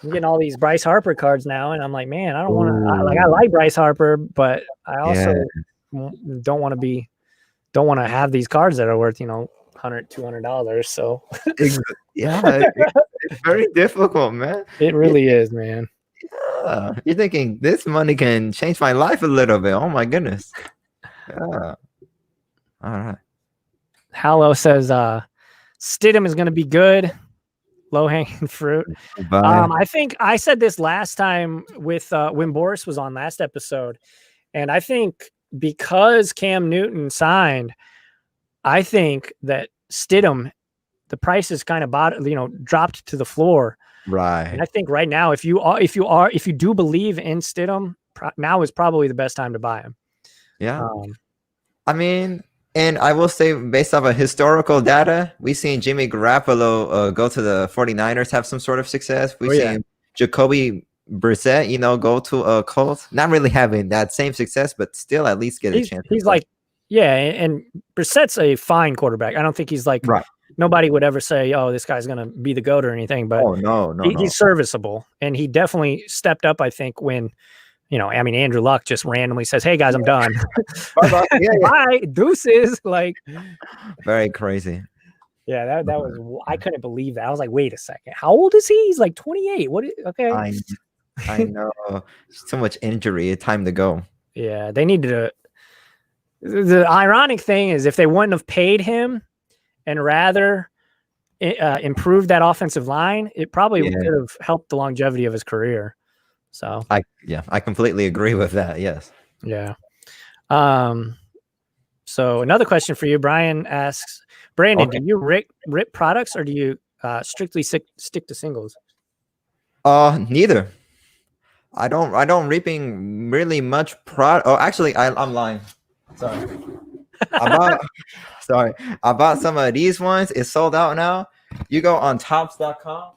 I'm getting all these Bryce Harper cards now, and I'm like, man, I don't want to. I like Bryce Harper, but I also don't want to have these cards that are worth $100, $200. So yeah, it's very difficult, man. It really is, man. Yeah. You're thinking this money can change my life a little bit. Oh my goodness. Yeah. All right. Hallow says Stidham is going to be good. Low-hanging fruit. I think I said this last time with when Boris was on last episode, and I think because Cam Newton signed, I think that Stidham, the price is kind of dropped to the floor. Right. And I think right now, if you do believe in Stidham, now is probably the best time to buy him. Yeah. I mean, and I will say, based off of historical data, we've seen Jimmy Garoppolo go to the 49ers, have some sort of success. We've seen Jacoby Brissett, go to a Colts, not really having that same success, but still at least get a chance. He's like, and Brissett's a fine quarterback. I don't think he's like, nobody would ever say, oh, this guy's going to be the GOAT or anything, but he's serviceable. And he definitely stepped up, I think, when Andrew Luck just randomly says, "Hey guys, I'm done. Bye, deuces." Like, very crazy. Yeah, that was. I couldn't believe that. I was like, "Wait a second, how old is he?" He's like 28. What? Okay. I know. So much injury. Time to go. Yeah, they needed to. The ironic thing is, if they wouldn't have paid him and rather improved that offensive line, it probably could have helped the longevity of his career. So I completely agree with that. Yes. Yeah. So another question for you, Brian asks, Brandon, do you rip products or do you strictly stick to singles? Neither. I don't ripping really much product. Oh, actually, I'm lying. Sorry. I bought some of these ones. It's sold out now. You go on tops.com.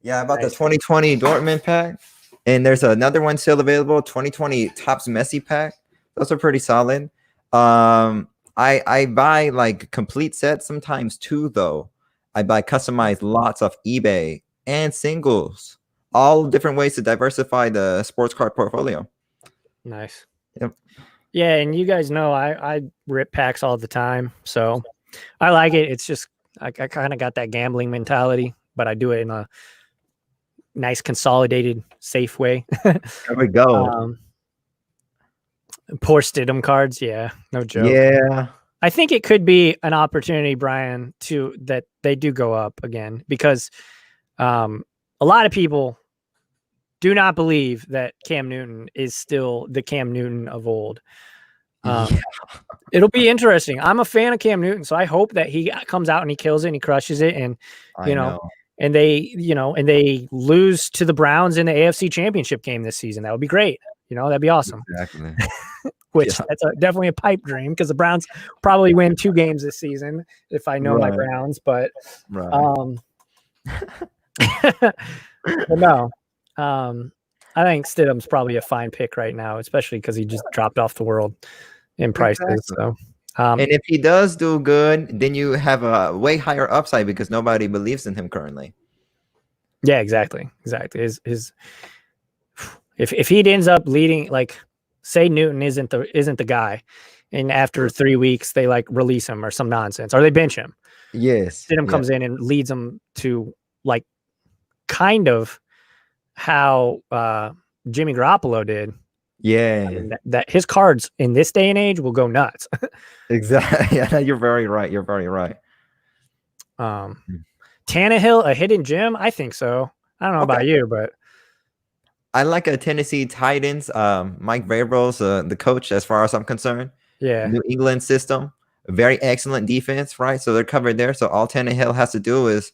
Yeah, I bought the 2020 Dortmund pack. And there's another one still available, 2020 Topps Messi pack. Those are pretty solid. I buy like complete sets sometimes too, though. I buy customized lots of eBay and singles. All different ways to diversify the sports card portfolio. Nice. Yep. Yeah, and you guys know I rip packs all the time, so I like it. It's just I kind of got that gambling mentality, but I do it in a nice, consolidated, safe way. There we go. Poor Stidham cards, yeah, no joke. Yeah, I think it could be an opportunity, Brian, that they do go up again because a lot of people do not believe that Cam Newton is still the Cam Newton of old. Yeah. It'll be interesting. I'm a fan of Cam Newton, so I hope that he comes out and he kills it and he crushes it, and you know, and they lose to the Browns in the AFC Championship game this season. That would be great. That'd be awesome. Exactly. Which that's definitely a pipe dream because the Browns probably win 2 games this season if I know my Browns, but but no. I think Stidham's probably a fine pick right now, especially because he just dropped off the world in prices. Exactly. So, and if he does do good, then you have a way higher upside because nobody believes in him currently. Yeah, exactly. If he ends up leading, like, say Newton isn't the guy, and after 3 weeks they like release him or some nonsense, or they bench him. Yes, Stidham comes in and leads them to like kind of how Jimmy Garoppolo did. Yeah, I mean, that his cards in this day and age will go nuts. Exactly. Yeah, you're very right. Tannehill, a hidden gem? I think so. I don't know about you, but I like a Tennessee Titans. Mike Vrabel's the coach, as far as I'm concerned. Yeah, New England system, very excellent defense, right? So they're covered there. So all Tannehill has to do is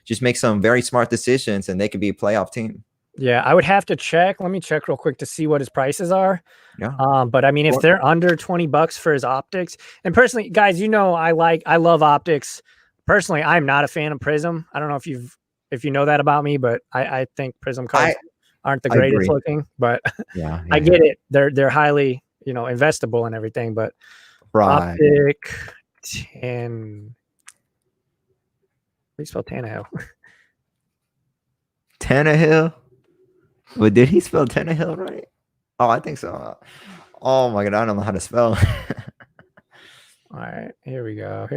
just make some very smart decisions, and they could be a playoff team. Yeah, I would have to check. Let me check real quick to see what his prices are. Yeah. But I mean, if they're under $20 for his optics, and personally, guys, I love optics. Personally, I'm not a fan of Prism. I don't know if you know that about me, but I think Prism cards aren't the greatest looking. But yeah, I get it. They're highly investable and everything. But optic 10. How do you spell Tannehill? Tannehill. But did he spell Tannehill right? Oh, I think so. Oh my god, I don't know how to spell. All right, here we go.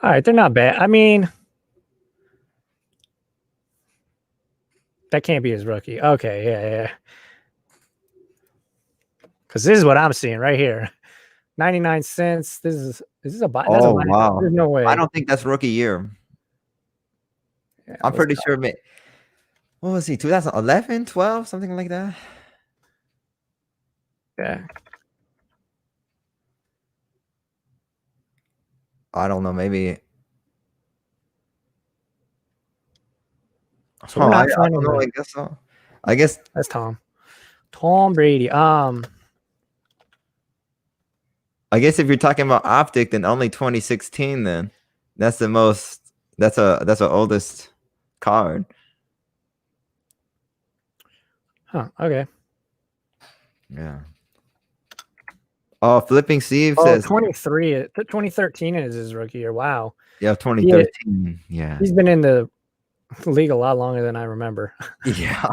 All right, they're not bad. I mean, that can't be his rookie. Okay, yeah. Because this is what I'm seeing right here. 99 cents. Is this a buy? Oh, wow. There's no way. I don't think that's rookie year. Yeah, I'm pretty sure. What was he? 2011, 12, something like that. Yeah. I don't know. Maybe. So we're not I don't know. I guess so. I guess that's Tom Brady. I guess if you're talking about optic, then only 2016. Then that's the most. That's the oldest card. Huh. Okay. Yeah. Oh, Flipping Steve says 23. 2013 is his rookie year. Wow. Yeah, 2013. Yeah. He's been in the league a lot longer than I remember. Yeah.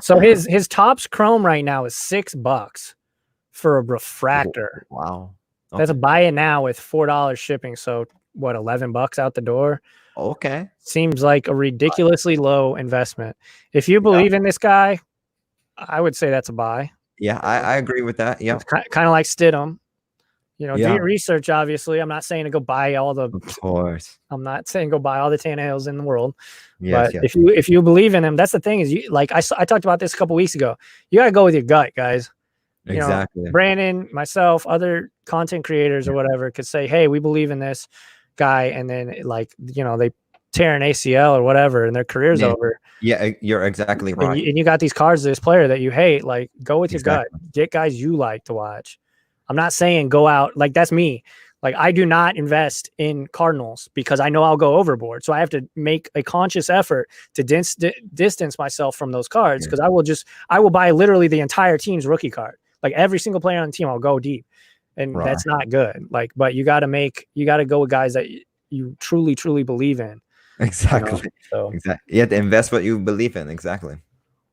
So his Topps Chrome right now is $6 for a refractor. Wow. Okay. That's a buy it now with $4 shipping. So what, $11 out the door? Okay. Seems like a ridiculously low investment. If you believe in this guy, I would say that's a buy. Yeah, I agree with that. Yeah. Kind of like Stidham. Do your research, obviously. I'm not saying to go buy all the. Of course. I'm not saying go buy all the Tannehills in the world. Yes, but if you believe in him, that's the thing is I talked about this a couple weeks ago. You got to go with your gut, guys. Exactly. Brandon, myself, other content creators or whatever could say, hey, we believe in this guy. And then they tear an ACL or whatever and their career's over. Yeah, you're exactly right. And you got these cards of this player that you hate. Like, go with your gut. Get guys you like to watch. I'm not saying go out. Like, that's me. Like, I do not invest in Cardinals because I know I'll go overboard. So I have to make a conscious effort to distance myself from those cards because I will buy literally the entire team's rookie card. Like, every single player on the team, I'll go deep. And that's not good. Like, but you got to go with guys that you truly, truly believe in. Exactly. Exactly. You have to invest what you believe in. Exactly.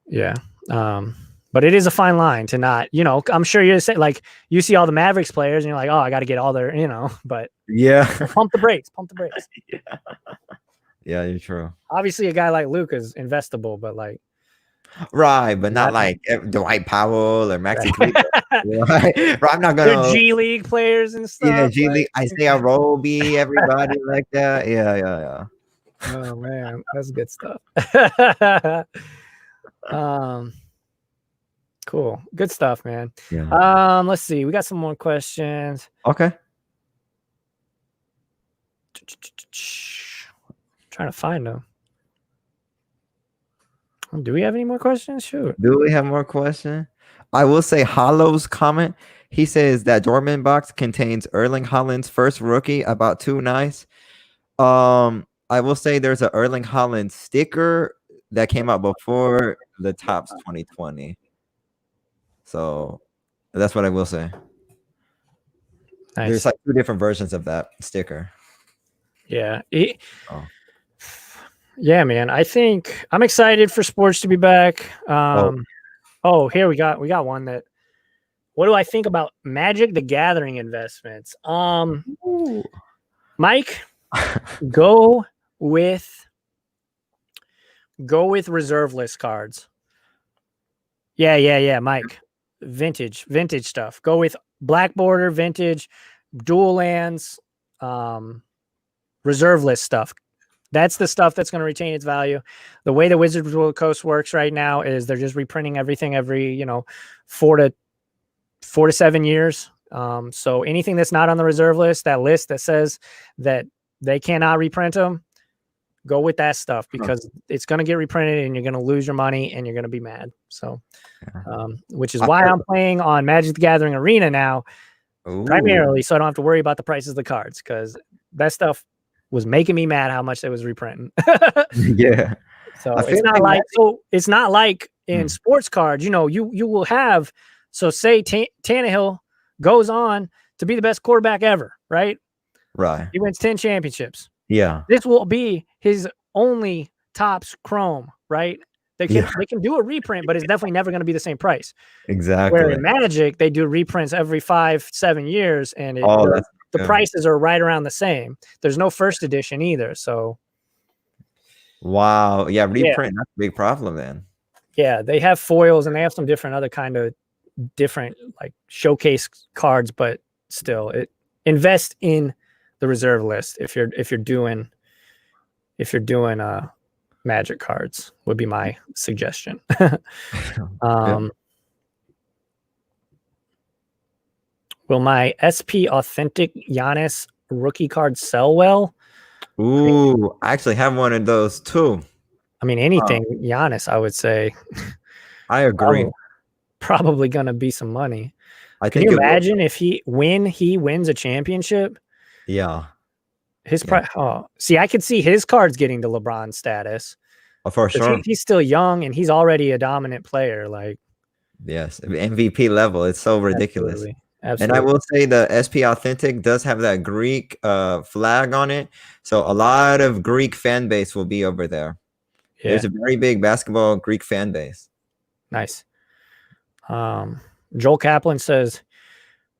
Yeah. But it is a fine line to not, I'm sure you're saying, like, you see all the Mavericks players and you're like, oh, I got to get all their, but yeah, pump the brakes. Yeah, you're true. Obviously, a guy like Luke is investable, but like, right, but not like Dwight Powell or Maxi Kleber. Right? I'm not gonna G League players and stuff. Yeah, G League, Isaiah Roby, everybody like that. Yeah. Oh man, that's good stuff. Cool. Good stuff, man. Yeah. Let's see. We got some more questions. Okay. Trying to find them. Do we have any more questions? Shoot. Do we have more questions? I will say Hollow's comment. He says that Dortmund box contains Erling Haaland's first rookie, about 2 nice. I will say there's an Erling Haaland sticker that came out before the Topps 2020. So that's what I will say. Nice. There's like 2 different versions of that sticker. Yeah. Yeah, man. I think I'm excited for sports to be back. Oh, here we got one that. What do I think about Magic the Gathering investments? Mike, go with reserve list cards. Yeah, Mike. Vintage stuff. Go with black border, vintage, dual lands, reserve list stuff. That's the stuff that's going to retain its value. The way the Wizards of the Coast works right now is they're just reprinting everything every 4 to 7 years. So anything that's not on the reserve list, that list that says that they cannot reprint them, go with that stuff because it's going to get reprinted and you're going to lose your money and you're going to be mad. So, which is why I'm playing on Magic the Gathering Arena now, primarily, so I don't have to worry about the prices of the cards because that stuff was making me mad how much it was reprinting. Yeah. So it's not like in sports cards, you will have. So say Tannehill goes on to be the best quarterback ever, right? Right. He wins 10 championships. Yeah. This will be his only Topps Chrome, right? They can do a reprint, but it's definitely never going to be the same price. Exactly. Where in Magic, they do reprints every 5-7 years, and the prices are right around the same. There's no first edition either. So, wow, yeah, reprint, that's a big problem then. Yeah, they have foils and they have some different other kind of different like showcase cards, but still, invest in the reserve list if you're doing Magic cards would be my suggestion. Will my SP Authentic Giannis rookie card sell well? Ooh, I actually have one of those too. I mean, anything Giannis, I would say. I agree. Probably going to be some money. Can you imagine when he wins a championship? Yeah. His price. Oh, see, I could see his cards getting to LeBron status. Oh, for sure. He's still young and he's already a dominant player. Like, yes, MVP level. It's so ridiculous. Absolutely. And I will say the SP Authentic does have that Greek flag on it. So a lot of Greek fan base will be over there. Yeah. There's a very big basketball Greek fan base. Nice. Joel Kaplan says,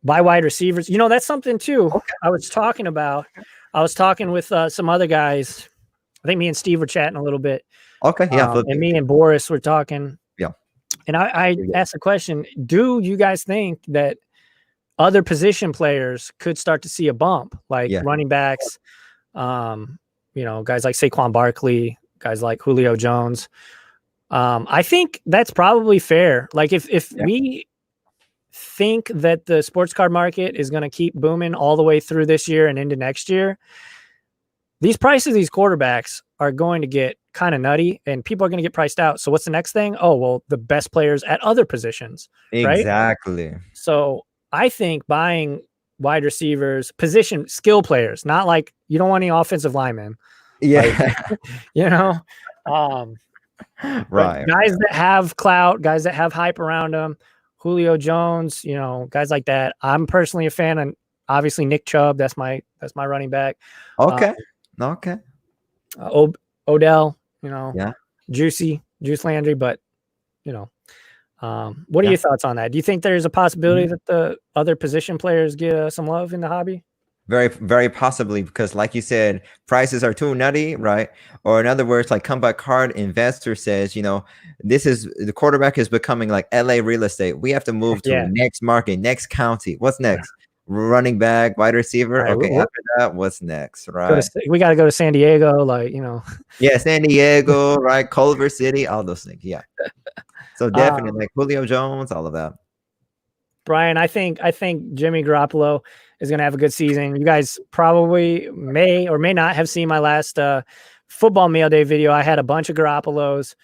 buy wide receivers. That's something too. Okay. I was talking with some other guys. I think me and Steve were chatting a little bit. Okay. Yeah. And me and Boris were talking. Yeah. And I asked the question, do you guys think that other position players could start to see a bump, like running backs, guys like Saquon Barkley, guys like Julio Jones? I think that's probably fair. Like if we think that the sports card market is going to keep booming all the way through this year and into next year, these prices, these quarterbacks are going to get kind of nutty and people are going to get priced out. So what's the next thing? Oh, well, the best players at other positions. Exactly. Right? So I think buying wide receivers, position skill players, not like you don't want any offensive linemen. Yeah. Right. Guys that have clout, guys that have hype around them, Julio Jones, guys like that. I'm personally a fan, and obviously Nick Chubb. That's my running back. Okay. Odell. Juice Landry. But what are your thoughts on that? Do you think there's a possibility that the other position players get some love in the hobby? Very, very possibly, because like you said, prices are too nutty, right? Or in other words, like Comeback Card Investor says, the quarterback is becoming like LA real estate. We have to move to the next market, next county. What's next? running back, wide receiver. Right, Okay, after that, what's next? Right. we got to go to San Diego, like, you know. Yeah, San Diego, right? Culver City, all those things. Yeah. So definitely like Julio Jones, all of that. Brian, I think Jimmy Garoppolo is going to have a good season. You guys probably may or may not have seen my last football mail day video. I had a bunch of Garoppolos.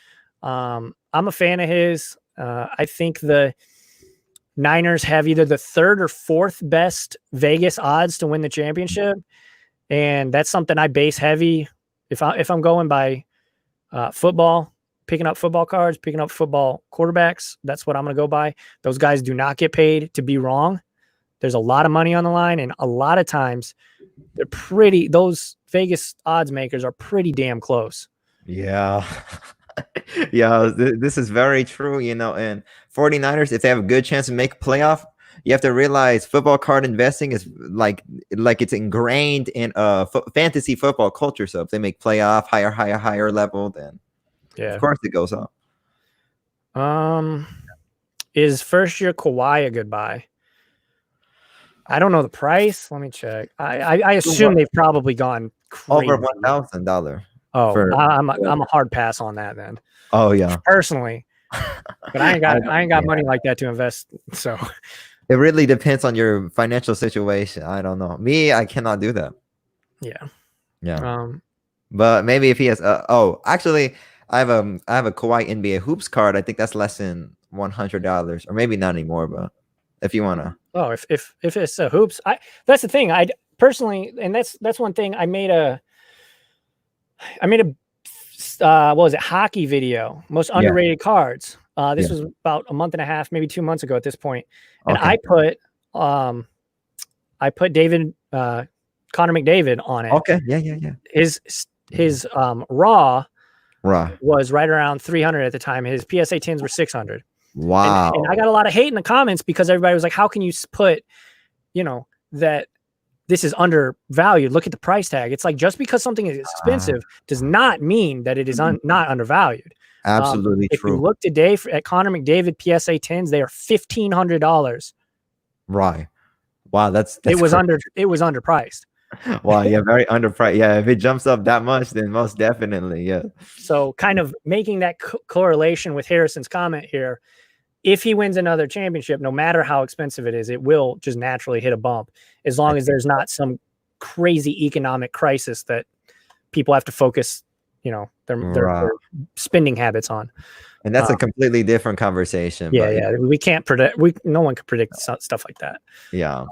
I'm a fan of his. I think the Niners have either the third or fourth best Vegas odds to win the championship, and that's something I base heavy. If I'm going by football, picking up football cards, picking up football quarterbacks, that's what I'm going to go by. Those guys do not get paid to be wrong. There's a lot of money on the line, and a lot of times those Vegas odds makers are pretty damn close. Yeah. Yeah, this is very true, you know, and 49ers, if they have a good chance to make a playoff, you have to realize football card investing is like it's ingrained in fantasy football culture. So if they make playoff higher level, then of course it goes up. Is first year Kawhi a good buy? I don't know the price. Let me check. I assume they've probably gone crazy. Over $1,000. Oh, I'm a hard pass on that then. Oh yeah, personally, but I ain't got money like that to invest. So it really depends on your financial situation. I don't know. Me, I cannot do that. Yeah. But maybe if he has, actually, I have a Kawhi NBA hoops card. I think that's less than $100, or maybe not anymore. But if you wanna, if it's a hoops, that's the thing. I personally, and that's one thing. I made a what was it, hockey video, most underrated cards. This was about a month and a half, maybe 2 months ago at this point. And I put David Connor McDavid on it. Okay, yeah. His raw was right around 300 at the time. His PSA 10s were 600. Wow. And I got a lot of hate in the comments because everybody was like, how can you put, that this is undervalued? Look at the price tag. It's like, just because something is expensive does not mean that it is not undervalued. Absolutely true. If you look today at Connor McDavid PSA 10s, they are $1,500. Right. Wow, that's it was underpriced. Wow, yeah, very underpriced. Yeah, if it jumps up that much, then most definitely, yeah. So kind of making that correlation with Harrison's comment here, if he wins another championship, no matter how expensive it is, it will just naturally hit a bump, as long as there's not some crazy economic crisis that people have to focus, their spending habits on. And that's a completely different conversation. Yeah. We can't predict. No one can predict stuff like that. Yeah.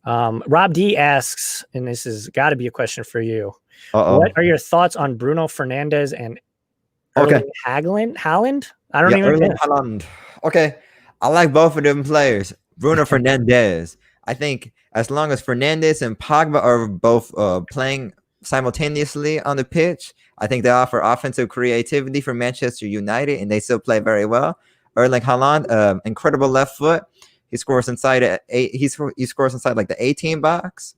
Rob D asks, and this has got to be a question for you. What are your thoughts on Bruno Fernandes and Erling Haaland? I don't even know. Haaland. Okay. I like both of them players. Bruno Fernandes. I think as long as Fernandes and Pogba are both playing simultaneously on the pitch, I think they offer offensive creativity for Manchester United, and they still play very well. Erling Haaland, incredible left foot. He scores inside he scores inside like the 18 box,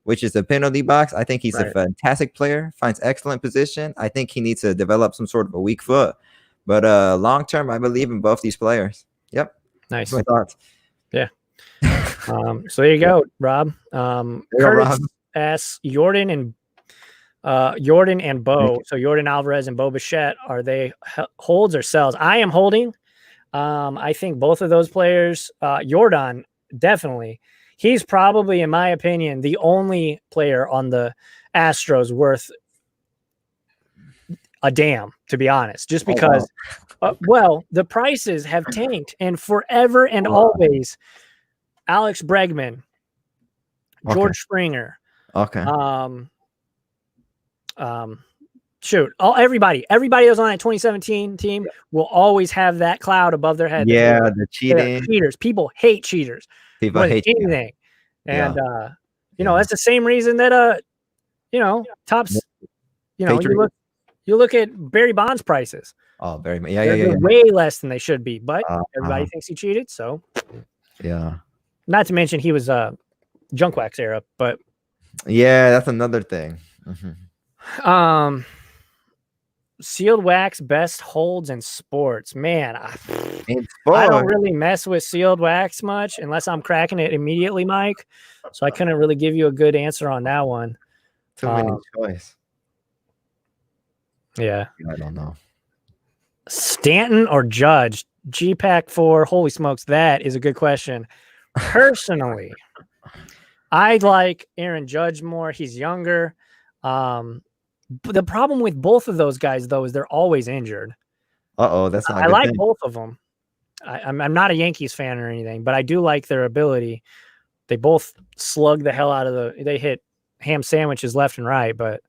which is the penalty box. I think he's a fantastic player, finds excellent position. I think he needs to develop some sort of a weak foot. But long term, I believe in both these players. Yep. Nice. That's my thoughts. Yeah. So there you go, Rob. Curtis asks Jordan and Bo. So Jordan Alvarez and Bo Bichette, are they holds or sells? I am holding. I think both of those players, Jordan, definitely. He's probably, in my opinion, the only player on the Astros worth a damn, to be honest, just because, the prices have tanked, and forever and always, Alex Bregman, George Springer, everybody that was on that 2017 team will always have that cloud above their head. Yeah, the cheating. Cheaters. People hate cheaters. People hate anything. And that's the same reason that tops, you look at Barry Bonds prices. Oh, Barry, they're way less than they should be, but everybody thinks he cheated, so not to mention he was junk wax era, but yeah, that's another thing. sealed wax best holds in sports. Man, In I don't sport, really mess with sealed wax much unless I'm cracking it immediately, Mike. So I couldn't really give you a good answer on that one. too many choice. Yeah. I don't know. Stanton or Judge? G-Pack 4. Holy smokes, that is a good question. Personally, I like Aaron Judge more. He's younger. But the problem with both of those guys, though, is they're always injured. That's not a I good like thing. both of them. I'm not a Yankees fan or anything, but I do like their ability. They both slug the hell out of they hit ham sandwiches left and right, but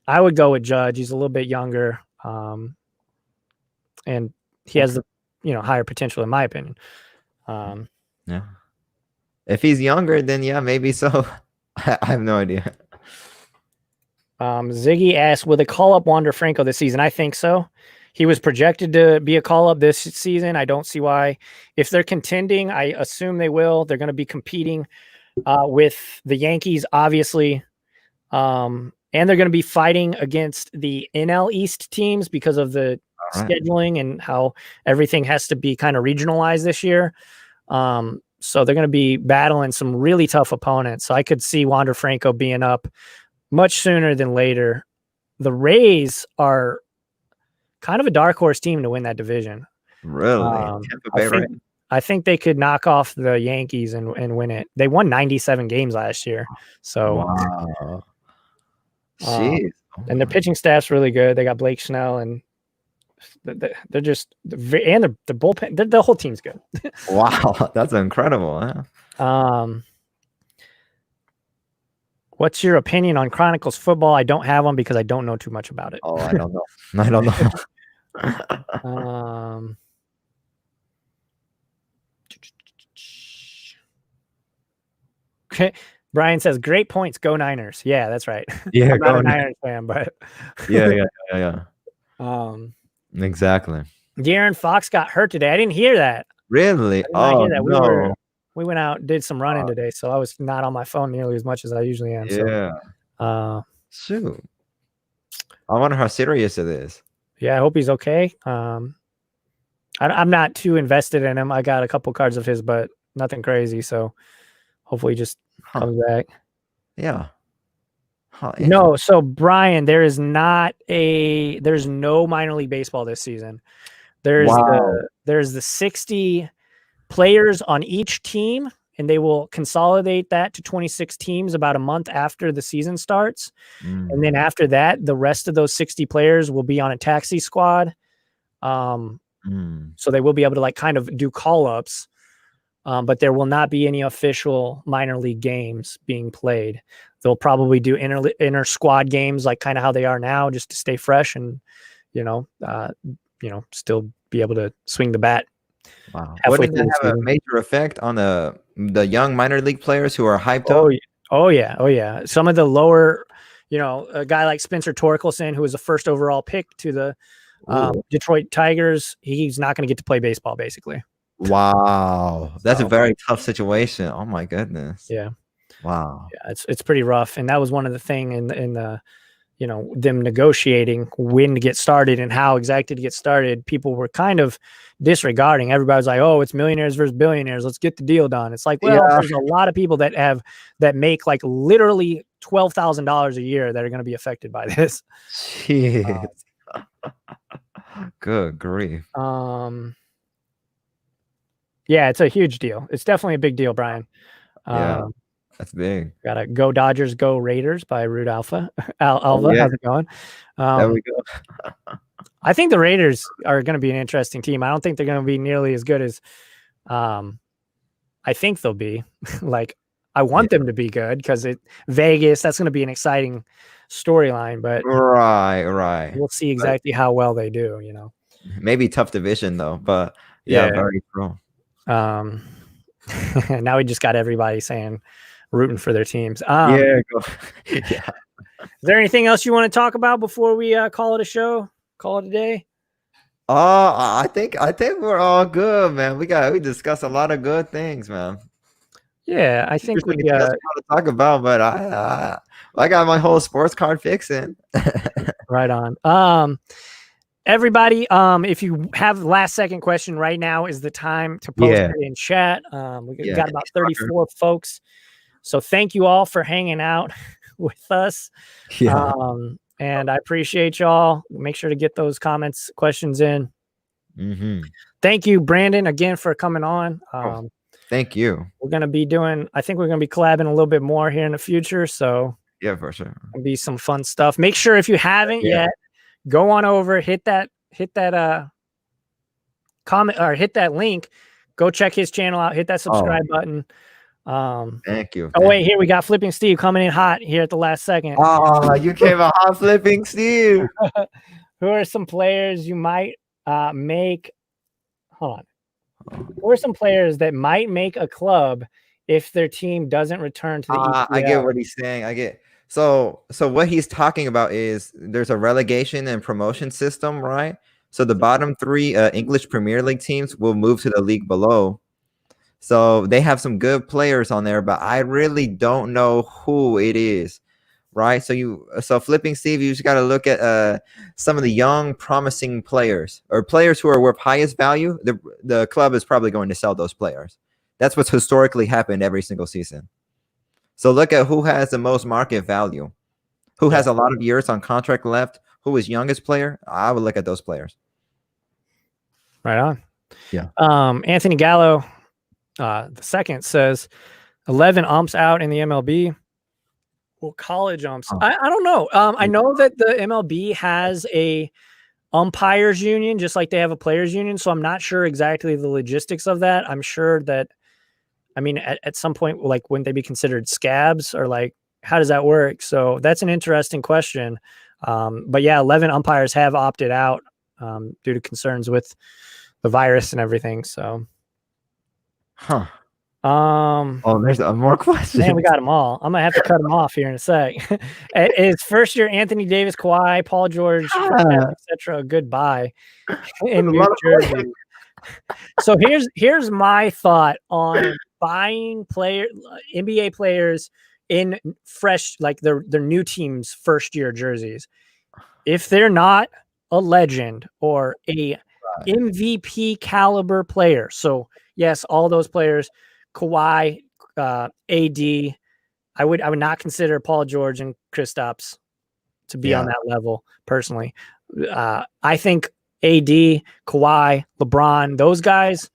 I would go with Judge. He's a little bit younger. And he has the, higher potential in my opinion. Yeah. If he's younger, then yeah, maybe so. I have no idea. Ziggy asked, will they call up Wander Franco this season? I think so. He was projected to be a call up this season. I don't see why. If they're contending, I assume they will. They're going to be competing with the Yankees, obviously. And they're going to be fighting against the NL East teams because of the scheduling and how everything has to be kind of regionalized this year. So they're going to be battling some really tough opponents. So I could see Wander Franco being up much sooner than later. The Rays are kind of a dark horse team to win that division. Really? I think they could knock off the Yankees and win it. They won 97 games last year. So wow. Jeez. And their pitching staff's really good. They got Blake Snell, and they're just the bullpen. The whole team's good. Wow, that's incredible. Huh? What's your opinion on Chronicles football? I don't have one because I don't know too much about it. Oh, I don't know. I don't know. Okay. Brian says, great points. Go Niners. Yeah, that's right. Yeah, I'm not a Niners fan, but yeah. Exactly. De'Aaron Fox got hurt today. I didn't hear that. Really? Oh, no. We went out, did some running today, so I was not on my phone nearly as much as I usually am. Yeah. So, shoot. I wonder how serious it is. Yeah, I hope he's okay. I'm not too invested in him. I got a couple cards of his, but nothing crazy. So hopefully he just comes back. Yeah. No, so Brian, there's no minor league baseball this season. There's the 60 players on each team, and they will consolidate that to 26 teams about a month after the season starts. And then after that, the rest of those 60 players will be on a taxi squad. So they will be able to kind of do call-ups, but there will not be any official minor league games being played. They'll probably do inter squad games, like kind of how they are now, just to stay fresh and, still be able to swing the bat. Wow. Wouldn't that have a major effect on the young minor league players who are hyped up? Oh yeah. Some of the lower, a guy like Spencer Torkelson, who was the first overall pick to the Detroit Tigers, he's not going to get to play baseball, basically. Wow. That's a very tough situation. Oh my goodness. Yeah. Wow. Yeah, it's pretty rough. And that was one of the things in the, them negotiating when to get started and how exactly to get started. People were kind of disregarding. Everybody's like, oh, it's millionaires versus billionaires. Let's get the deal done. It's like, well, there's a lot of people that make like literally $12,000 a year that are going to be affected by this. Jeez. Good grief. Yeah, it's a huge deal. It's definitely a big deal, Brian. Yeah. That's big. Got a Go Dodgers, Go Raiders by Root Alpha. Alva, how's it going? There we go. I think the Raiders are going to be an interesting team. I don't think they're going to be nearly as good as I think they'll be. I want them to be good because Vegas, that's going to be an exciting storyline. But right. We'll see exactly how well they do, Maybe tough division though, but very true. Now we just got everybody saying rooting for their teams. Yeah. Is there anything else you want to talk about before we call it a show? Call it a day? I think we're all good, man. We discussed a lot of good things, man. Yeah, I think we Anything else you want to talk about, but I got my whole sports card fixing. right on. Everybody, if you have last second question right now is the time to post Yeah. it in chat. We Yeah. got about 34 folks. So thank you all for hanging out with us. Yeah. And I appreciate y'all. Make sure to get those comments, questions in. Thank you, Brandon, again for coming on. Thank you. We're going to be I think we're going to be collabing a little bit more here in the future. So yeah, for sure. It'll be some fun stuff. Make sure if you haven't yet, go on over, hit that comment or hit that link. Go check his channel out. Hit that subscribe button. Thank you. Oh wait, here we got Flipping Steve coming in hot here at the last second. Oh, you came out hot, Flipping Steve. Who are some players you might make? Hold on. Who are some players that might make a club if their team doesn't return to the EPL? I get what he's saying. I get so what he's talking about is there's a relegation and promotion system, right? So the bottom three English Premier League teams will move to the league below. So they have some good players on there, but I really don't know who it is, right? So Flipping Steve, you just got to look at some of the young, promising players or players who are worth highest value. The club is probably going to sell those players. That's what's historically happened every single season. So look at who has the most market value, who has a lot of years on contract left, who is youngest player. I would look at those players. Right on. Yeah. Anthony Gallo, the second says 11 umps out in the MLB. Well, college umps. I don't know. I know that the MLB has a umpires union, just like they have a players union. So I'm not sure exactly the logistics of that. I'm sure that, I mean, at some point, like, wouldn't they be considered scabs or like, how does that work? So that's an interesting question. But yeah, 11 umpires have opted out due to concerns with the virus and everything. So, there's more questions. Man, we got them all. I'm gonna have to cut them off here in a sec. Is first year Anthony Davis, Kawhi, Paul George, etc. Goodbye in New Jersey. So here's my thought on buying NBA players in fresh, like their new team's first year jerseys. If they're not a legend or a MVP caliber player, so yes, all those players, Kawhi, AD, I would not consider Paul George and Kristaps to be on that level personally. I think AD, Kawhi, LeBron, those guys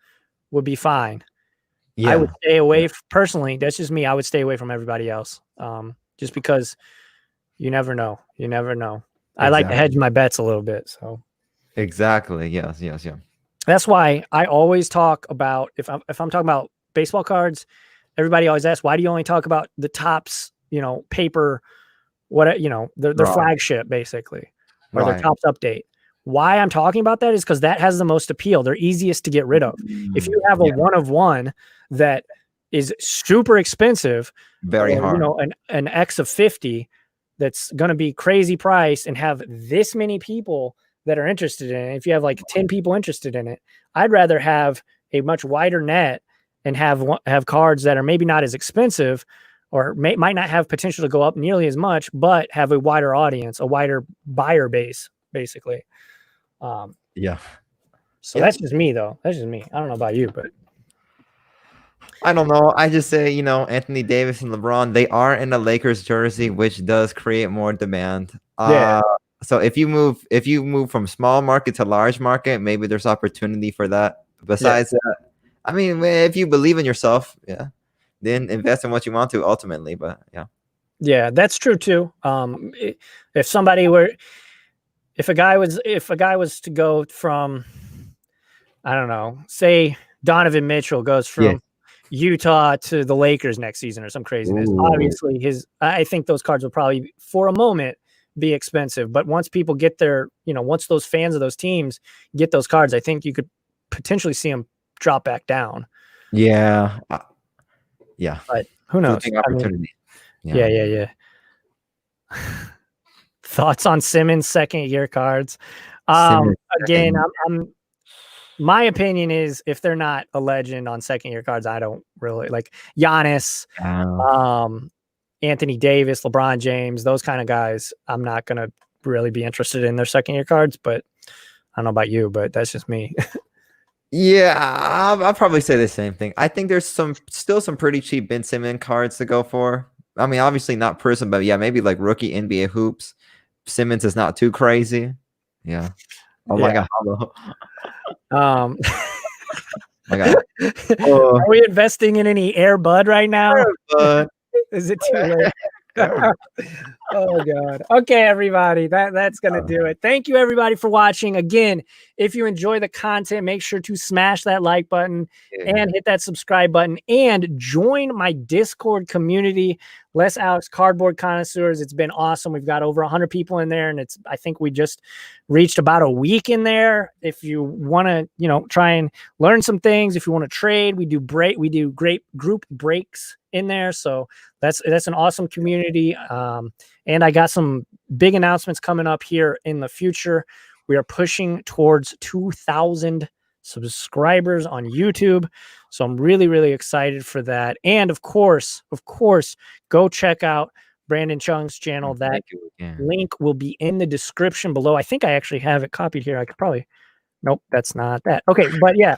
would be fine. I would stay away personally. That's just me. I would stay away from everybody else. Just because you never know. You never know. I like to hedge my bets a little bit. So exactly. Yes. That's why I always talk about if I'm talking about baseball cards, everybody always asks, why do you only talk about the tops, paper, their flagship basically, or their tops update. Why I'm talking about that is because that has the most appeal. They're easiest to get rid of. If you have a one of one that is super expensive, very hard, an X of 50 that's going to be crazy price and have this many people that are interested in it. If you have like 10 people interested in it, I'd rather have a much wider net and have cards that are maybe not as expensive or might not have potential to go up nearly as much, but have a wider audience, a wider buyer base, basically. So that's just me, though. That's just me. I don't know about you, but I don't know. I just say, Anthony Davis and LeBron, they are in a Lakers jersey, which does create more demand. So if you move from small market to large market, maybe there's opportunity for that. Besides that, I mean, if you believe in yourself, then invest in what you want to ultimately. But yeah, that's true too. If a guy was to go from, I don't know, say Donovan Mitchell goes from Utah to the Lakers next season or some craziness. Ooh. Obviously, I think those cards will probably, for a moment, be expensive. But once people get once those fans of those teams get those cards, I think you could potentially see them drop back down. Yeah. But who knows? Opportunity. Yeah. Thoughts on Simmons' second year cards? Again, my opinion is if they're not a legend on second year cards, I don't really like Giannis, Anthony Davis, LeBron James, those kind of guys. I'm not going to really be interested in their second year cards, but I don't know about you, but that's just me. Yeah, I'll probably say the same thing. I think there's still some pretty cheap Ben Simmons cards to go for. I mean, obviously not Prism, but yeah, maybe like rookie NBA hoops. Simmons is not too crazy. Yeah. Oh my God. My God. Are we investing in any Air Bud right now? Is it too late? Oh God. Okay, everybody. That's gonna do it. Thank you everybody for watching. Again, if you enjoy the content, make sure to smash that like button and hit that subscribe button and join my Discord community, Les Alex Cardboard Connoisseurs. It's been awesome. We've got over 100 people in there, and I think we just reached about a week in there. If you want to, try and learn some things, if you want to trade, we do great group breaks in there. So that's an awesome community. And I got some big announcements coming up here in the future. We are pushing towards 2,000 subscribers on YouTube. So I'm really, really excited for that. And of course, go check out Brandon Chung's channel. That link will be in the description below. I think I actually have it copied here. I could probably, nope, that's not that. Okay. But yeah,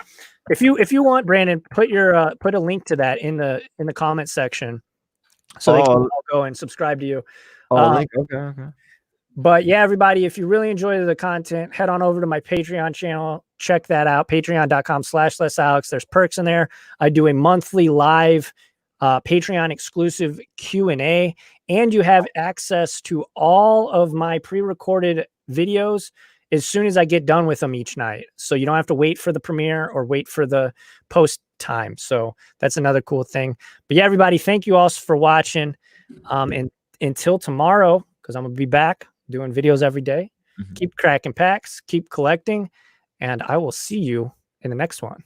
if you want, Brandon, put a link to that in the comment section so they can all go and subscribe to you. Link. Okay. But yeah, everybody, if you really enjoy the content, head on over to my Patreon channel. Check that out. Patreon.com/LesAlex. There's perks in there. I do a monthly live Patreon exclusive Q&A, and you have access to all of my pre-recorded videos as soon as I get done with them each night. So you don't have to wait for the premiere or wait for the post time. So that's another cool thing. But yeah, everybody, thank you all for watching. And until tomorrow, because I'm going to be back doing videos every day. Keep cracking packs, keep collecting, and I will see you in the next one.